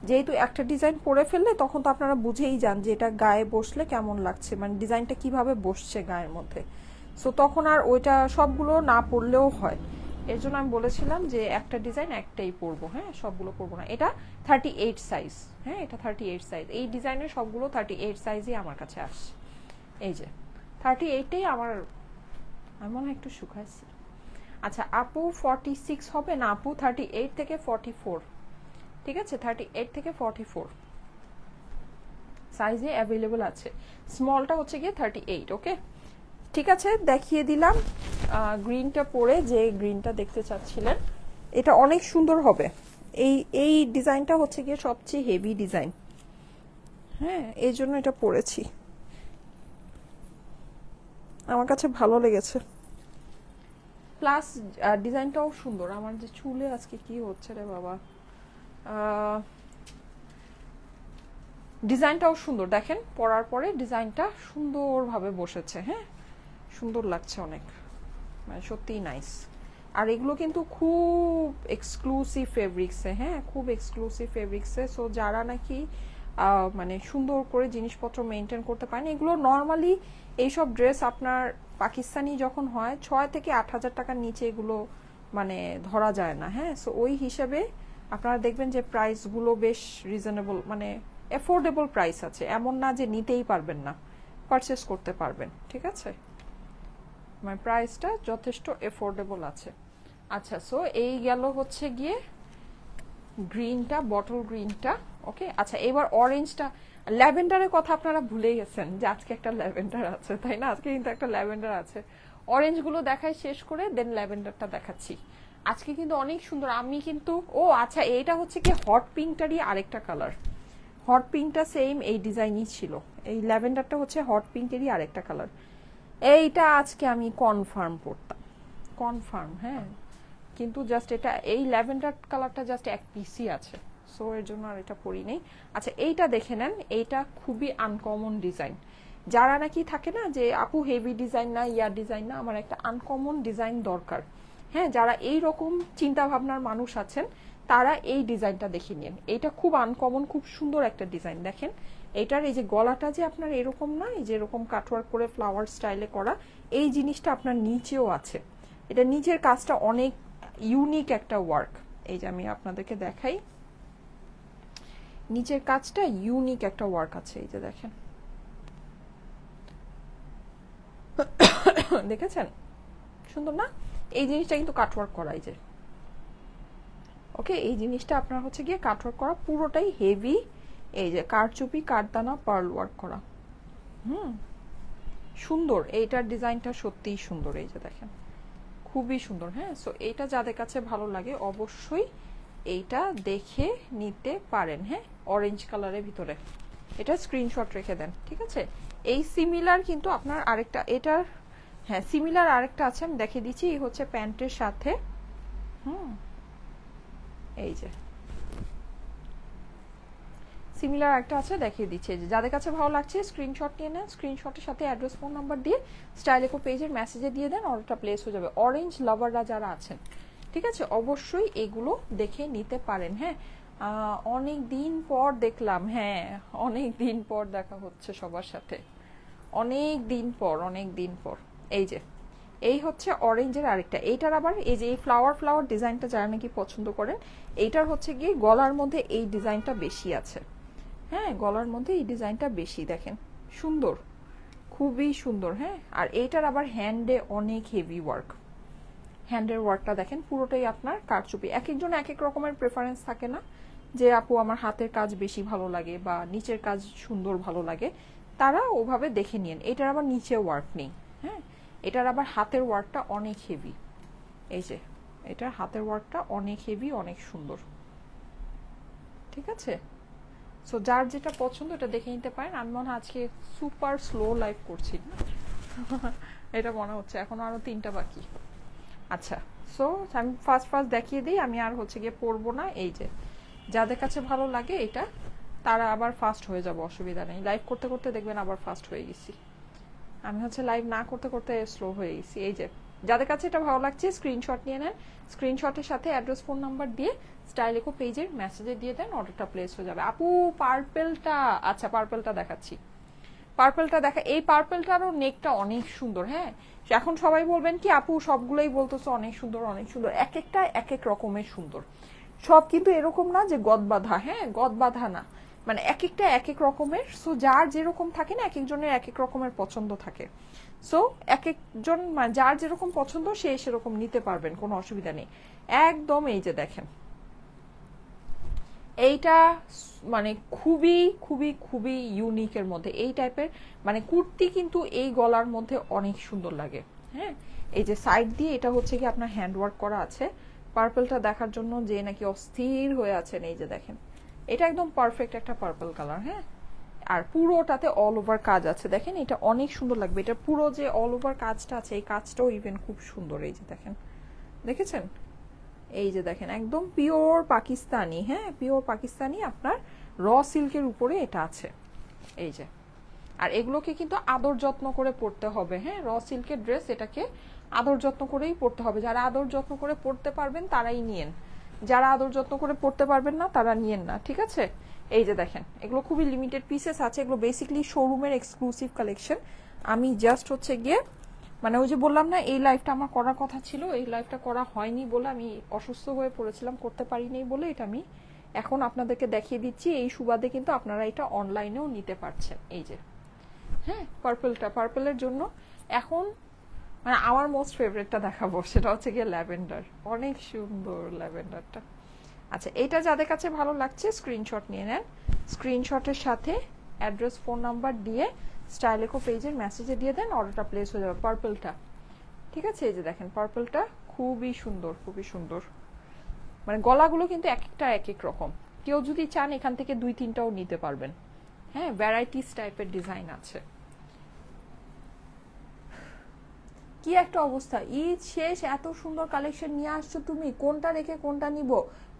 যেহেতু একটা ডিজাইন পরে ফেললে তখন তো আপনারা বুঝেই যান যে এটা গায়ে বসলে কেমন লাগছে, মানে ডিজাইনটা কিভাবে বসছে গায়ের মধ্যে। সো তখন আর ওইটা সবগুলো না পরলেও হয়, এর জন্য আমি বলেছিলাম যে একটা ডিজাইন একটাই পরবো, হ্যাঁ, সবগুলো পরবো না। এটা 38 সাইজ, হ্যাঁ, এটা 38 সাইজ, এই ডিজাইনের সবগুলো 38 সাইজই আমার কাছে আসছে। এই যে 38টাই আমার, আমি মনে হয় একটু শুকাইছি। আচ্ছা আপু 46 হবে না আপু, 38 থেকে 44, ঠিক আছে? 38 থেকে 44 সাইজে অ্যাভেলেবল আছে, স্মলটা হচ্ছে গিয়ে 38, ওকে ঠিক আছে। দেখিয়ে দিলাম গ্রিনটা পরে, যে গ্রিনটা দেখতে চাচ্ছিলেন, এটা অনেক সুন্দর হবে। এই ডিজাইনটা হচ্ছে গিয়ে সবচেয়ে হেভি ডিজাইন, হ্যাঁ, এই জন্য এটা পরেছি, আমার কাছে ভালো লেগেছে, প্লাস ডিজাইনটাও সুন্দর। আমার যে চুলে আজকে কি হচ্ছে রে বাবা, ডিজাইনটাও সুন্দর, দেখেন পরার পরে ডিজাইনটা সুন্দরভাবে বসেছে, হ্যাঁ, সুন্দর লাগছে অনেক, মানে সত্যিই নাইস। আর এগুলো কিন্তু খুব এক্সক্লুসিভ ফেব্রিক্সে, হ্যাঁ, খুব এক্সক্লুসিভ ফেব্রিক্সে। সো যারা নাকি মানে সুন্দর করে জিনিসপত্র মেনটেন করতে পারেন, এগুলো নর্মালি এইসব ড্রেস আপনার পাকিস্তানি যখন হয় 6 থেকে 8 হাজার টাকার নিচে এগুলো মানে ধরা যায় না, হ্যাঁ। সো ওই হিসাবে আপনারা দেখবেন যে প্রাইসগুলো বেশ রিজনেবল, মানে অ্যাফোর্ডেবল প্রাইস আছে, এমন না যে নিতেই পারবেন না, পারচেস করতে পারবেন, ঠিক আছে, মানে প্রাইসটা যথেষ্ট এফোর্ডেবল আছে। আচ্ছা সো এই গেল হচ্ছে গিয়ে গ্রিনটা, বটল গ্রিনটা, ওকে। আচ্ছা এবার অরেঞ্জটা, ল্যাভেন্ডারের কথা আপনারা ভুলে গেছেন যে আজকে একটা ল্যাভেন্ডার আছে, তাই না? আজকে কিন্তু একটা ল্যাভেন্ডার আছে। অরেঞ্জগুলো দেখাই শেষ করে দেন ল্যাভেন্ডারটা দেখাচ্ছি। আজকে কিন্তু অনেক সুন্দর, আমি কিন্তু, ও আচ্ছা এইটা হচ্ছে কি হট পিঙ্কটারই আরেকটা কালার, হট পিঙ্কটা সেম এই ডিজাইনই ছিল, এই ল্যাভেন্ডারটা হচ্ছে হট পিঙ্কেরই আরেকটা কালার। এইটা আজকে আমি কনফার্ম পড়তাম, কনফার্ম, হ্যাঁ, কিন্তু জাস্ট এটা এই ল্যাভেন্ডার কালারটা জাস্ট এক পিসই আছে, সো এর জন্য আর এটা পরি নেই। আচ্ছা এইটা দেখে নেন, এইটা খুবই আনকমন ডিজাইন। যারা নাকি থাকে না যে আপু হেভি ডিজাইন না, ইয়ার ডিজাইন না, আমার একটা আনকমন ডিজাইন দরকার, হ্যাঁ, যারা এই রকম চিন্তা ভাবনার মানুষ আছেন তারা এই ডিজাইনটা দেখে নিন। এটা খুব আনকমন, খুব সুন্দর একটা ডিজাইন। দেখেন এটার এই যে গলাটা যে আপনার এরকম না, এই যে এরকম কাটওয়ার্ক করে ফ্লাওয়ার স্টাইলে করা, এই জিনিসটা আপনার নিচেও আছে। এটা নিচের কাজটা অনেক ইউনিক একটা ওয়ার্ক, এই যে আমি আপনাদেরকে দেখাই, নিচের কাজটা ইউনিক একটা ওয়ার্ক আছে, এই যে দেখেন, দেখেছেন সুন্দর না? এই জিনিসটা কিন্তু কাটওয়ার্ক করা, এই যে ওকে, এই জিনিসটা আপনার হচ্ছে গিয়ে কাটওয়ার্ক করা, পুরোটাই হেভি, এই যে কারচুপি, কারদানা, পার্ল ওয়ার্ক করা, সুন্দর, এইটার ডিজাইনটা সত্যিই সুন্দর, এই যে দেখেন খুবই সুন্দর। হ্যাঁ, সো এইটা যাদের কাছে ভালো লাগে অবশ্যই এইটা দেখে নিতে পারেন। হ্যাঁ, অরেঞ্জ কালারের ভিতরে, এটা স্ক্রিনশট রেখে দেন, ঠিক আছে। এই সিমিলার কিন্তু আপনার আরেকটা, এটার হ্যাঁ সিমিলার আরেকটা আছে, আমি দেখিয়ে দিচ্ছি। এই হচ্ছে প্যান্টের সাথে, এই যে সিমিলার একটা আছে, দেখিয়ে দিচ্ছে। যে যাদের কাছে ভালো লাগছে স্ক্রিনশট নিয়ে নেন, স্ক্রিনশটের সাথে অ্যাড্রেস ফোন নাম্বার দিয়ে স্টাইলেকো পেজের মেসেজে দিয়ে দেন, অর্ডারটা প্লেস হয়ে যাবে। অরেঞ্জ লাভাররা যারা আছেন, ঠিক আছে, অবশ্যই এগুলো দেখে নিতে পারেন। হ্যাঁ, অনেক দিন পর দেখলাম, হ্যাঁ অনেক দিন পর দেখা হচ্ছে সবার সাথে, অনেক দিন পর, অনেক দিন পর। এই যে এই হচ্ছে অরেঞ্জের আরেকটা, এইটার আবার এই যে এই ফ্লাওয়ার ফ্লাওয়ার ডিজাইনটা যারা নাকি পছন্দ করেন, এইটার হচ্ছে গিয়ে গলার মধ্যে এই ডিজাইনটা বেশি আছে। হ্যাঁ, গলার মধ্যে এই ডিজাইনটা বেশি, দেখেন সুন্দর, খুবই সুন্দর। হ্যাঁ, আর এইটার আবার হ্যান্ডে অনেক হেভি ওয়ার্ক, হ্যান্ডের ওয়ার্কটা দেখেন পুরোটাই আপনার কারচুপি। এক একজন এক এক রকমের প্রেফারেন্স থাকে না, যে আপু আমার হাতের কাজ বেশি ভালো লাগে বা নিচের কাজ সুন্দর ভালো লাগে, তারা ওভাবে দেখে নিন। এটার আবার নিচে ওয়ার্ক নেই। হ্যাঁ, এটার আবার হাতের ওয়ার্কটা অনেক হেভি, এই যে এটার হাতের ওয়ার্কটা অনেক হেভি, অনেক সুন্দর, ঠিক আছে। সো যার যেটা পছন্দ এটা দেখে নিতে পারেন। আমি মনে হয় আজকে সুপার স্লো লাইভ করছি না এটা মনে হচ্ছে, এখনো আরো 3টা বাকি। আচ্ছা, সো আমি ফার্স্ট দেখিয়ে দিই, আমি আর হচ্ছে গিয়ে পরবো না। এই যে যাদের কাছে ভালো লাগে এটা, তারা আবার ফাস্ট হয়ে যাবে, অসুবিধা নেই। লাইভ করতে করতে দেখবেন আবার ফাস্ট হয়ে গেছি, আমি হচ্ছে লাইভ না করতে করতে স্লো হয়ে গেছি। এই যে যাদের কাছে এটা ভালো লাগছে স্ক্রিনশট নিয়ে নেন, স্ক্রিনশটের সাথে অ্যাড্রেস ফোন নাম্বার দিয়ে স্টাইলেকো পেজের মেসেজে দিয়ে দেন, অর্ডারটা প্লেস হয়ে যাবে। আপু পার্পেলটা, আচ্ছা পার্পেলটা দেখাচ্ছি, পার্পেলটা দেখা, এই পার্পেলটারও নেকটা অনেক সুন্দর। হ্যাঁ, এখন সবাই বলবেন কি আপু সবগুলোই বলতেছে অনেক সুন্দর অনেক সুন্দর, এক একটা এক এক রকমের সুন্দর, সব কিন্তু এরকম না যে গদ বাঁধা। হ্যাঁ, গদ বাঁধা না, মানে এক একটা এক এক রকমের। সো যার যেরকম থাকে না, এক একজনের এক এক রকমের পছন্দ থাকে। সো এক একজন যার যেরকম পছন্দ সে সেরকম নিতে পারবেন, কোনো অসুবিধা নেই একদম। এই যে দেখেন এইটা মানে খুবই খুবই খুবই ইউনিকের মধ্যে, এই টাইপের মানে কুর্তি কিন্তু এই গলার মধ্যে অনেক সুন্দর লাগে। হ্যাঁ, এই যে সাইড দিয়ে এটা হচ্ছে কি আপনার হ্যান্ডওয়ার্ক করা আছে। পার্পলটা দেখার জন্য যে নাকি অস্থির হয়ে আছেন, এই যে দেখেন এটা একদম পারফেক্ট একটা পার্পল কালার। হ্যাঁ, আর পুরোটাতে অল ওভার কাজ আছে, দেখেন এটা অনেক সুন্দর লাগবে। এটা পুরো যে অল ওভার কাজটা আছে, এই কাজটাও ইভেন খুব সুন্দর। এই যে দেখেন, দেখেছেন, এই যে দেখেন একদম পিওর পাকিস্তানি। হ্যাঁ, পিওর পাকিস্তানি আপনার র সিল্কের উপরে এটা আছে, এই যে। আর এগুলোকে কিন্তু আদর যত্ন করে পরতে হবে। হ্যাঁ, র সিল্কের ড্রেস, এটাকে আদর যত্ন করেই পরতে হবে। যারা আদর যত্ন করে পরতে পারবেন তারাই নিয়েন, যারা আদর যত্ন করে পরতে পারবেন না তারা নিয়েন না, ঠিক আছে। এই যে দেখেন এগুলো খুবই লিমিটেড পিসেস আছে, এগুলো বেসিক্যালি শোরুমের এক্সক্লুসিভ কালেকশন। আমি জাস্ট হচ্ছে গিয়ে মানে ওই যে বললাম না এই লাইভটা আমার করার কথা ছিল, এই লাইভটা করা হয়নি বলে, আমি অসুস্থ হয়ে পড়েছিলাম, করতে পারিনি বলে এটা আমি এখন আপনাদেরকে দেখিয়ে দিচ্ছি। এই সুবাদে কিন্তু আপনারা এটা অনলাইনেও নিতে পারছেন। এই যে হ্যাঁ, পার্পলটা, পার্পলের জন্য এখন মানে আমার মোস্ট ফেভারিটটা দেখাবো, সেটা হচ্ছে গিয়ে ল্যাভেন্ডার, অনেক সুন্দর ল্যাভেন্ডারটা। আচ্ছা, এটা যাদের কাছে ভালো লাগছে স্ক্রিনশট নিয়ে নেন, স্ক্রিনশটের সাথে অ্যাড্রেস ফোন নাম্বার দিয়ে স্টাইলেকো পেজের মেসেজে দিয়ে দেন, অর্ডারটা প্লেস হয়ে যাবে। পার্পলটা, ঠিক আছে, এই যে দেখেন পার্পলটা খুবই সুন্দর, খুবই সুন্দর। মানে গলাগুলো কিন্তু এক একটা এক এক রকম, কেউ যদি চান এখান থেকে 2-3টাও নিতে পারবেন। হ্যাঁ, ভ্যারাইটিস টাইপের ডিজাইন আছে। কি একটা অবস্থা, ঈদ শেষ এত সুন্দর কালেকশন নিয়ে আসছো তুমি, কোনটা রেখে কোনটা নিব,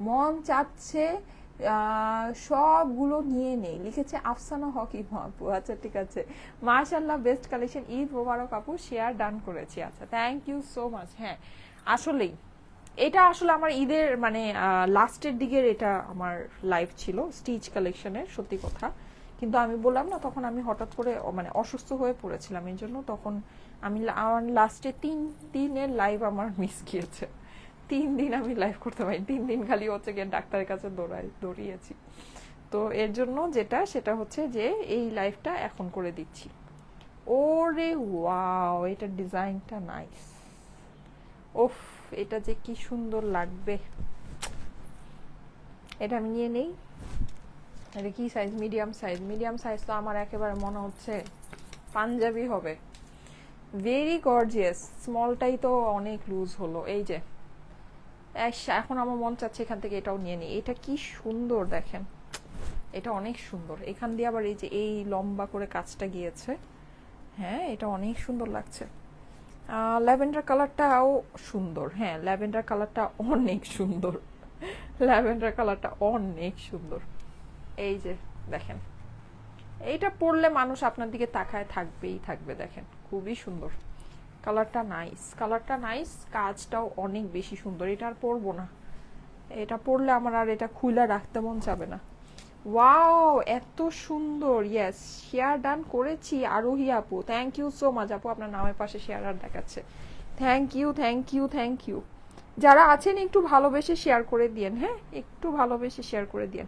মন চাচ্ছে সবগুলো নিয়ে নেই, লিখেছে আফসানা হকি আপু। আচ্ছা ঠিক আছে, মাশাআল্লাহ, বেস্ট কালেকশন, ঈদ মোবারক আপু, শেয়ার ডান করেছি। আচ্ছা, থ্যাংক ইউ সো মাচ। হ্যাঁ, আসলেই এটা আসলে আমার ঈদের মানে লাস্টের দিকের এটা আমার লাইভ ছিল স্টিচ কালেকশনের, সত্যি কথা। কিন্তু আমি বললাম না তখন আমি হঠাৎ করে মানে অসুস্থ হয়ে পড়েছিলাম, এই জন্য তখন আমি আমার লাস্টে 3 দিনের লাইভ আমার মিস গিয়েছে। 3 দিন আমি লাইভ করতে পারি, 3 দিন খালি হচ্ছে গিয়ে ডাক্তারের কাছে দৌড়িয়েছি। তো এর জন্য যেটা সেটা হচ্ছে যে এই লাইভটা এখন করে দিচ্ছি। ওরে ওয়াও, এটার ডিজাইনটা নাইস, ওফ এটা যে কি সুন্দর লাগবে। এটা আমি নিয়ে নেই, এটা কি size, medium size. Medium size তো আমার একেবারে মনে হচ্ছে পাঞ্জাবি হবে। Very gorgeous. স্মলটাই তো অনেক লুজ হলো। এই যে এখন আমার মন চাচ্ছে এখান থেকে এটাও নিয়ে নিই। এটা কি সুন্দর দেখেন, এটা অনেক সুন্দর। এখান দিয়ে আবার এই যে এই লম্বা করে কাজটা গিয়েছে, হ্যাঁ এটা অনেক সুন্দর লাগছে। ল্যাভেন্ডার কালারটাও সুন্দর, হ্যাঁ ল্যাভেন্ডার কালারটা অনেক সুন্দর, ল্যাভেন্ডার কালারটা অনেক সুন্দর। এই যে দেখেন, এইটা পরলে মানুষ আপনার দিকে তাকায় থাকবেই থাকবে। দেখেন খুবই সুন্দর কালারটা, নাইস কালারটা, নাইস। কাজটাও অনেক বেশি সুন্দর। এটা আর পরবো না, এটা পরলে আমার আর এটা খুলে রাখতে মন যাবে না। ওয়াও এত সুন্দর। ইয়েস, শেয়ার ডান করেছি আরোহী আপু, থ্যাংক ইউ সো মাচ আপু। আপনার নামের পাশে শেয়ার আর দেখাচ্ছে, thank you thank you thank you. যারা আছেন একটু ভালোবেসে শেয়ার করে দিয়েন, হ্যাঁ একটু ভালোবেসে শেয়ার করে দিয়েন।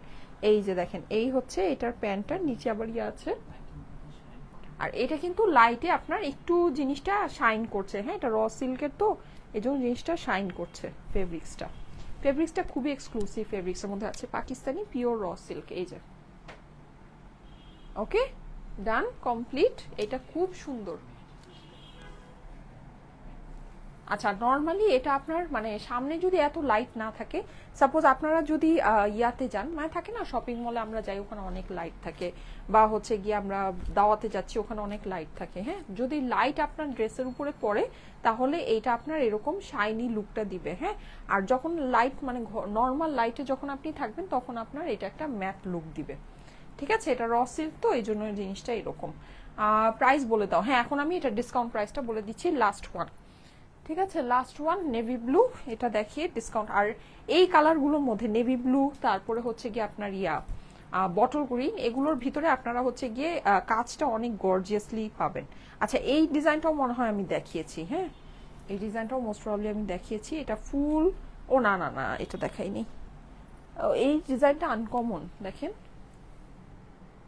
এই যে দেখেন, এই হচ্ছে এটার প্যান্টটার নিচে আবার ইয়ে আছে, আর এটা কিন্তু লাইটে আপনার একটু জিনিসটা শাইন করছে, হ্যাঁ এটা র সিল্কের তো এজন্য জিনিসটা শাইন করছে। ফেব্রিক্সটা খুবই এক্সক্লুসিভ ফেব্রিক্সের মধ্যে আছে, পাকিস্তানি পিওর র সিল্ক। এই যে ওকে ডান কমপ্লিট। এটা খুব সুন্দর। আচ্ছা নর্মালি এটা আপনার মানে সামনে যদি এত লাইট না থাকে, সাপোজ আপনারা যদি ইয়াতে যান, মানে থাকে না শপিং মলে আমরা যাই ওখানে অনেক লাইট থাকে, বা হচ্ছে গিয়ে আমরা দাওয়াতে যাচ্ছি ওখানে অনেক লাইট থাকে, হ্যাঁ যদি লাইট আপনার ড্রেসের উপরে পড়ে তাহলে এইটা আপনার এরকম শাইনি লুকটা দিবে, হ্যাঁ। আর যখন লাইট মানে নর্মাল লাইটে যখন আপনি থাকবেন তখন আপনার এটা একটা ম্যাট লুক দিবে, ঠিক আছে। এটা র সিল্ক তো এই জন্য জিনিসটা এরকম। প্রাইস বলে দাও। হ্যাঁ এখন আমি এটা ডিসকাউন্ট প্রাইসটা বলে দিচ্ছি, লাস্ট ওয়ান, ঠিক আছে লাস্ট ওয়ান নেভি ব্লু। এটা দেখিয়ে ডিসকাউন্ট। আর এই কালারগুলোর মধ্যে নেভি ব্লু, তারপরে হচ্ছে গিয়ে আপনার ইয়া বটল গ্রিন, এগুলোর ভিতরে আপনারা হচ্ছে গিয়ে কাজটা অনেক গর্জিয়াসলি পাবেন। আচ্ছা এই ডিজাইনটাও মনে হয় আমি দেখিয়েছি, হ্যাঁ এই ডিজাইনটাও মোস্ট প্রবলি আমি দেখিয়েছি। এটা ফুল, ও না না না এটা দেখাইনি। এই ডিজাইনটা আনকমন, দেখেন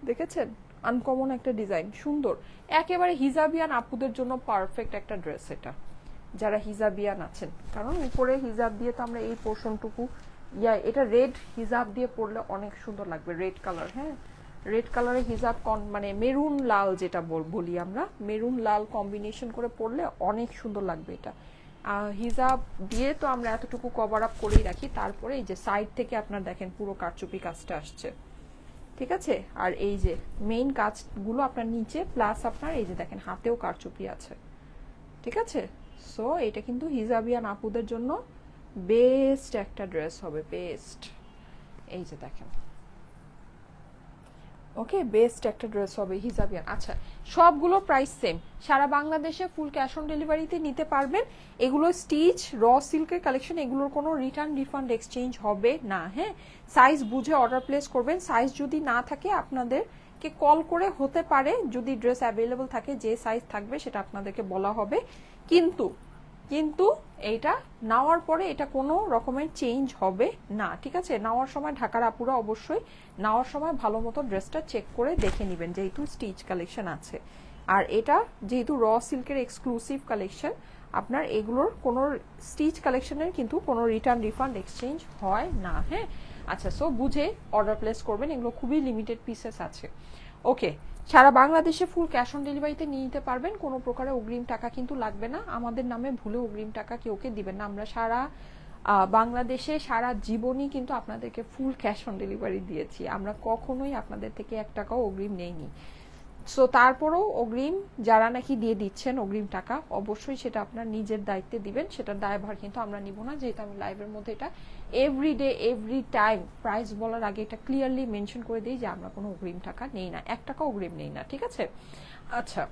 দেখেছেন, আনকমন একটা ডিজাইন, সুন্দর একেবারে হিজাবিয়ান আপুদের জন্য পারফেক্ট একটা ড্রেস এটা, যারা হিজাবিয়ান আছেন। কারণ উপরে হিজাব দিয়ে তো আমরা এই পোর্শনটুকু এটা রেড হিজাব দিয়ে পরলে অনেক সুন্দর লাগবে, রেড কালার, হ্যাঁ রেড কালারের হিজাব মানে মেরুন লাল যেটা বলি আমরা, মেরুন লাল কম্বিনেশন করে পরলে অনেক সুন্দর লাগবে এটা। হিজাব দিয়ে তো আমরা এতটুকু কভার আপ করেই রাখি, তারপরে এই যে সাইড থেকে আপনার দেখেন পুরো কারচুপি কাজটা আসছে, ঠিক আছে। আর এই যে মেইন কাজগুলো আপনার নিচে, প্লাস আপনার এই যে দেখেন হাতেও কারচুপি আছে, ঠিক আছে। সো এটা কিন্তু হিজাবিয়ান আপুদের জন্য বেস্ট একটা ড্রেস হবে, বেস্ট। এই যে দেখেন, ওকে বেস্ট একটা ড্রেস হবে হিজাবিয়ান। আচ্ছা সবগুলো প্রাইস সেম, সারা বাংলাদেশে ফুল ক্যাশ অন ডেলিভারিতে নিতে পারবেন। এগুলো স্টিচ র সিল্কের কালেকশন, এগুলোর কোনো রিটার্ন রিফান্ড এক্সচেঞ্জ হবে না, হ্যাঁ সাইজ বুঝে অর্ডার প্লেস করবেন। সাইজ যদি না থাকে আপনাদেরকে কল করে হতে পারে, যদি ড্রেস অ্যাভেলেবল থাকে যে সাইজ থাকবে সেটা আপনাদেরকে বলা হবে, কিন্তু এইটা নেওয়ার পরে এটা কোনো রকমের চেঞ্জ হবে না, ঠিক আছে। নেওয়ার সময় ঢাকার আপুরা অবশ্যই নেওয়ার সময় ভালো মতো ড্রেসটা চেক করে দেখে নেবেন, যেহেতু স্টিচ কালেকশন আছে। আর এটা যেহেতু র সিল্কের এক্সক্লুসিভ কালেকশন, আপনার এগুলোর কোনো স্টিচ কালেকশনের কিন্তু কোনো রিটার্ন রিফান্ড এক্সচেঞ্জ হয় না, হ্যাঁ। আচ্ছা সো বুঝে অর্ডার প্লেস করবেন, এগুলো খুবই লিমিটেড পিসেস আছে। ওকে সারা বাংলাদেশে ফুল ক্যাশ অন ডেলিভারিতে নিয়ে নিতে পারবেন, কোনো প্রকারে অগ্রিম টাকা কিন্তু লাগবে না। আমাদের নামে ভুলে অগ্রিম টাকা কেউকে দিবেন না, আমরা সারা বাংলাদেশে সারা জীবনই কিন্তু আপনাদেরকে ফুল ক্যাশ অন ডেলিভারি দিয়েছি, আমরা কখনোই আপনাদের থেকে 1 টাকাও অগ্রিম নেইনি। সো তারপরেও অগ্রিম যারা নাকি দিয়ে দিচ্ছেন অগ্রিম টাকা, অবশ্যই সেটা আপনার নিজের দায়িত্বে দিবেন, সেটার দায়ভার কিন্তু আমরা নিব না, যেহেতু আমি লাইভের মধ্যে এটা এভরিডে এভরি টাইম প্রাইস বলার আগে এটা ক্লিয়ারলি মেনশন করে দিই যে আমরা কোনো অগ্রিম টাকা নেই না, 1 টাকা অগ্রিম নেই না, ঠিক আছে। আচ্ছা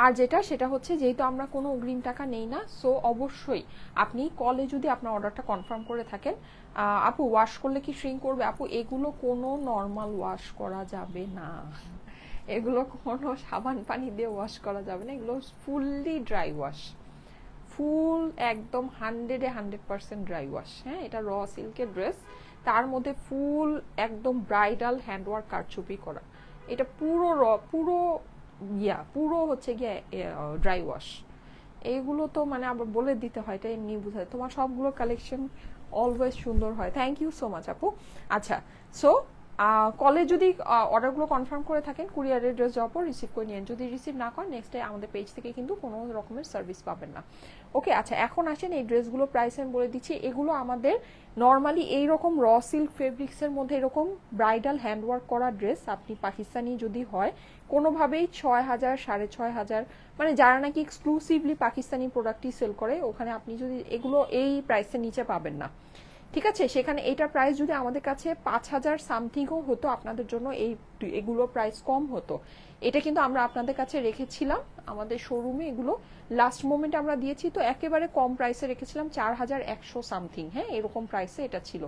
আর সেটা হচ্ছে যেহেতু আমরা কোনো অগ্রিম টাকা নেই না, সো অবশ্যই আপনি কলে যদি আপনার অর্ডারটা কনফার্ম করে থাকেন, আপু ওয়াশ করলে কি শ্রিঙ্ক করবে? আপু এগুলো কোনো নর্মাল ওয়াশ করা যাবে না, এগুলো কোনো সাবান পানি দিয়ে ওয়াশ করা যাবে না, এগুলো ফুললি ড্রাই ওয়াশ, ফুল একদম 100% ড্রাই ওয়াশ, হ্যাঁ। এটা র সিল্কের ড্রেস, তার মধ্যে ফুল একদম ব্রাইডাল হ্যান্ডওয়ার্ক কারচুপি করা, এটা পুরো হচ্ছে গিয়ে ড্রাই ওয়াশ। এইগুলো তো মানে আবার বলে দিতে হয়, এটা এমনি বোঝায়। তোমার সবগুলো কালেকশন অলওয়েজ সুন্দর হয়, থ্যাংক ইউ সো মাচ আপু। আচ্ছা সো কলে যদি অর্ডারগুলো কনফার্ম করে থাকেন কুরিয়ার অ্যাড্রেস যাওয়ার পর রিসিভ করে নিন, যদি রিসিভ না করেন নেক্সট ডে আমাদের পেজ থেকে কিন্তু কোনো রকমের সার্ভিস পাবেন না। ওকে, আচ্ছা এখন আসেন এই ড্রেসগুলো প্রাইস আমি বলে দিচ্ছি। এগুলো আমাদের নর্মালি এইরকম র সিল্ক ফেব্রিক্সের মধ্যে এরকম ব্রাইডাল হ্যান্ডওয়ার্ক করা ড্রেস আপনি পাকিস্তানি যদি হয় কোনোভাবেই 6,000 6,500, মানে যারা নাকি এক্সক্লুসিভলি পাকিস্তানি প্রোডাক্টই সেল করে ওখানে আপনি যদি এগুলো এই প্রাইসের নিচে পাবেন না, ঠিক আছে। সেখানে এইটার প্রাইস যদি আমাদের কাছে 5,000 সামথিংও হতো আপনাদের জন্য এগুলো প্রাইস কম হতো। এটা কিন্তু আমরা আপনাদের কাছে রেখেছিলাম আমাদের শোরুমে, এগুলো লাস্ট মোমেন্টে আমরা দিয়েছি তো একেবারে কম প্রাইসে রেখেছিলাম 4,100 সামথিং, হ্যাঁ এরকম প্রাইসে এটা ছিল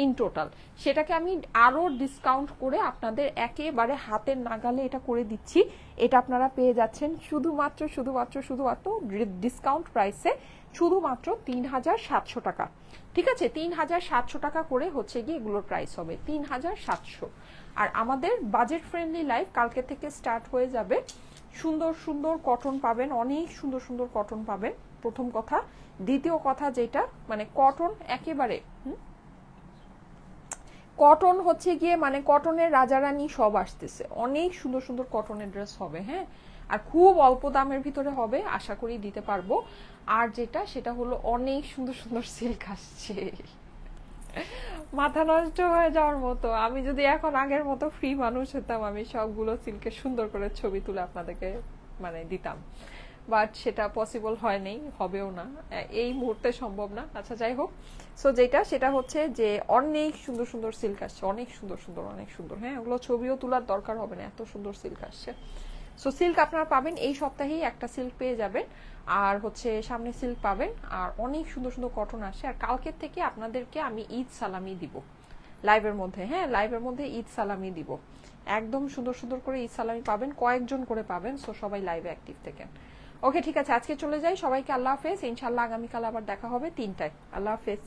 ইন টোটাল। সেটাকে আমি আরো ডিসকাউন্ট করে আপনাদের একেবারে হাতের নাগালে এটা করে দিচ্ছি। এটা আপনারা পেয়ে যাচ্ছেন শুধুমাত্র ডিসকাউন্ট প্রাইসে শুধুমাত্র 3,700 টাকা, ঠিক আছে। 3,700 টাকা করে হচ্ছে গিয়ে এগুলোর প্রাইস হবে 3,700। আর আমাদের বাজেট ফ্রেন্ডলি লাইফ কালকে থেকে স্টার্ট হয়ে যাবে। সুন্দর সুন্দর কটন পাবেন, অনেক সুন্দর সুন্দর কটন পাবেন, প্রথম কথা। দ্বিতীয় কথা যেটা মানে কটন একেবারে কটন হচ্ছে গিয়ে মানে কটনের রাজারানী সব আসতেছে, অনেক সুন্দর সুন্দর কটনের ড্রেস হবে, হ্যাঁ আর খুব অল্প দামের ভিতরে হবে, আশা করি দিতে পারবো। আর যেটা সেটা হলো অনেক সুন্দর সুন্দর সিল্ক আসছে, মাথা নষ্ট হয়ে যাওয়ার মতো। আমি যদি এখন আগের মতো ফ্রি মানুষ হতাম আমি সবগুলো সিল্কে সুন্দর করে ছবি তুলে আপনাদেরকে মানে দিতাম, বাট সেটা পসিবল হয় নাই, হবেও না, এই মুহূর্তে সম্ভব না। আচ্ছা যাই হোক, সো যেটা সেটা হচ্ছে যে অনেক সুন্দর সুন্দর সিল্ক আসছে, অনেক সুন্দর সুন্দর অনেক সুন্দর, হ্যাঁ ওগুলো ছবিও তোলার দরকার হবে না, এত সুন্দর সিল্ক আসছে। সো সিল্ক আপনারা পাবেন এই সপ্তাহেই একটা সিল্ক পেয়ে যাবেন, আর হচ্ছে সামনে সিল্ক পাবেন, আর অনেক সুন্দর সুন্দর কটন আসে। আর কালকের থেকে আপনাদেরকে আমি ঈদ সালামি দিব লাইভের মধ্যে, হ্যাঁ লাইভের মধ্যে ঈদ সালামি দিব, একদম সুন্দর সুন্দর করে ঈদ সালামি পাবেন, কয়েকজন করে পাবেন। সো সবাই লাইভে অ্যাক্টিভ থাকেন। ওকে ঠিক আছে, আজকে চলে যাই, সবাইকে আল্লাহ হাফেজ, ইনশাল্লাহ আগামীকাল আবার দেখা হবে 3টায়। আল্লাহ হাফেজ।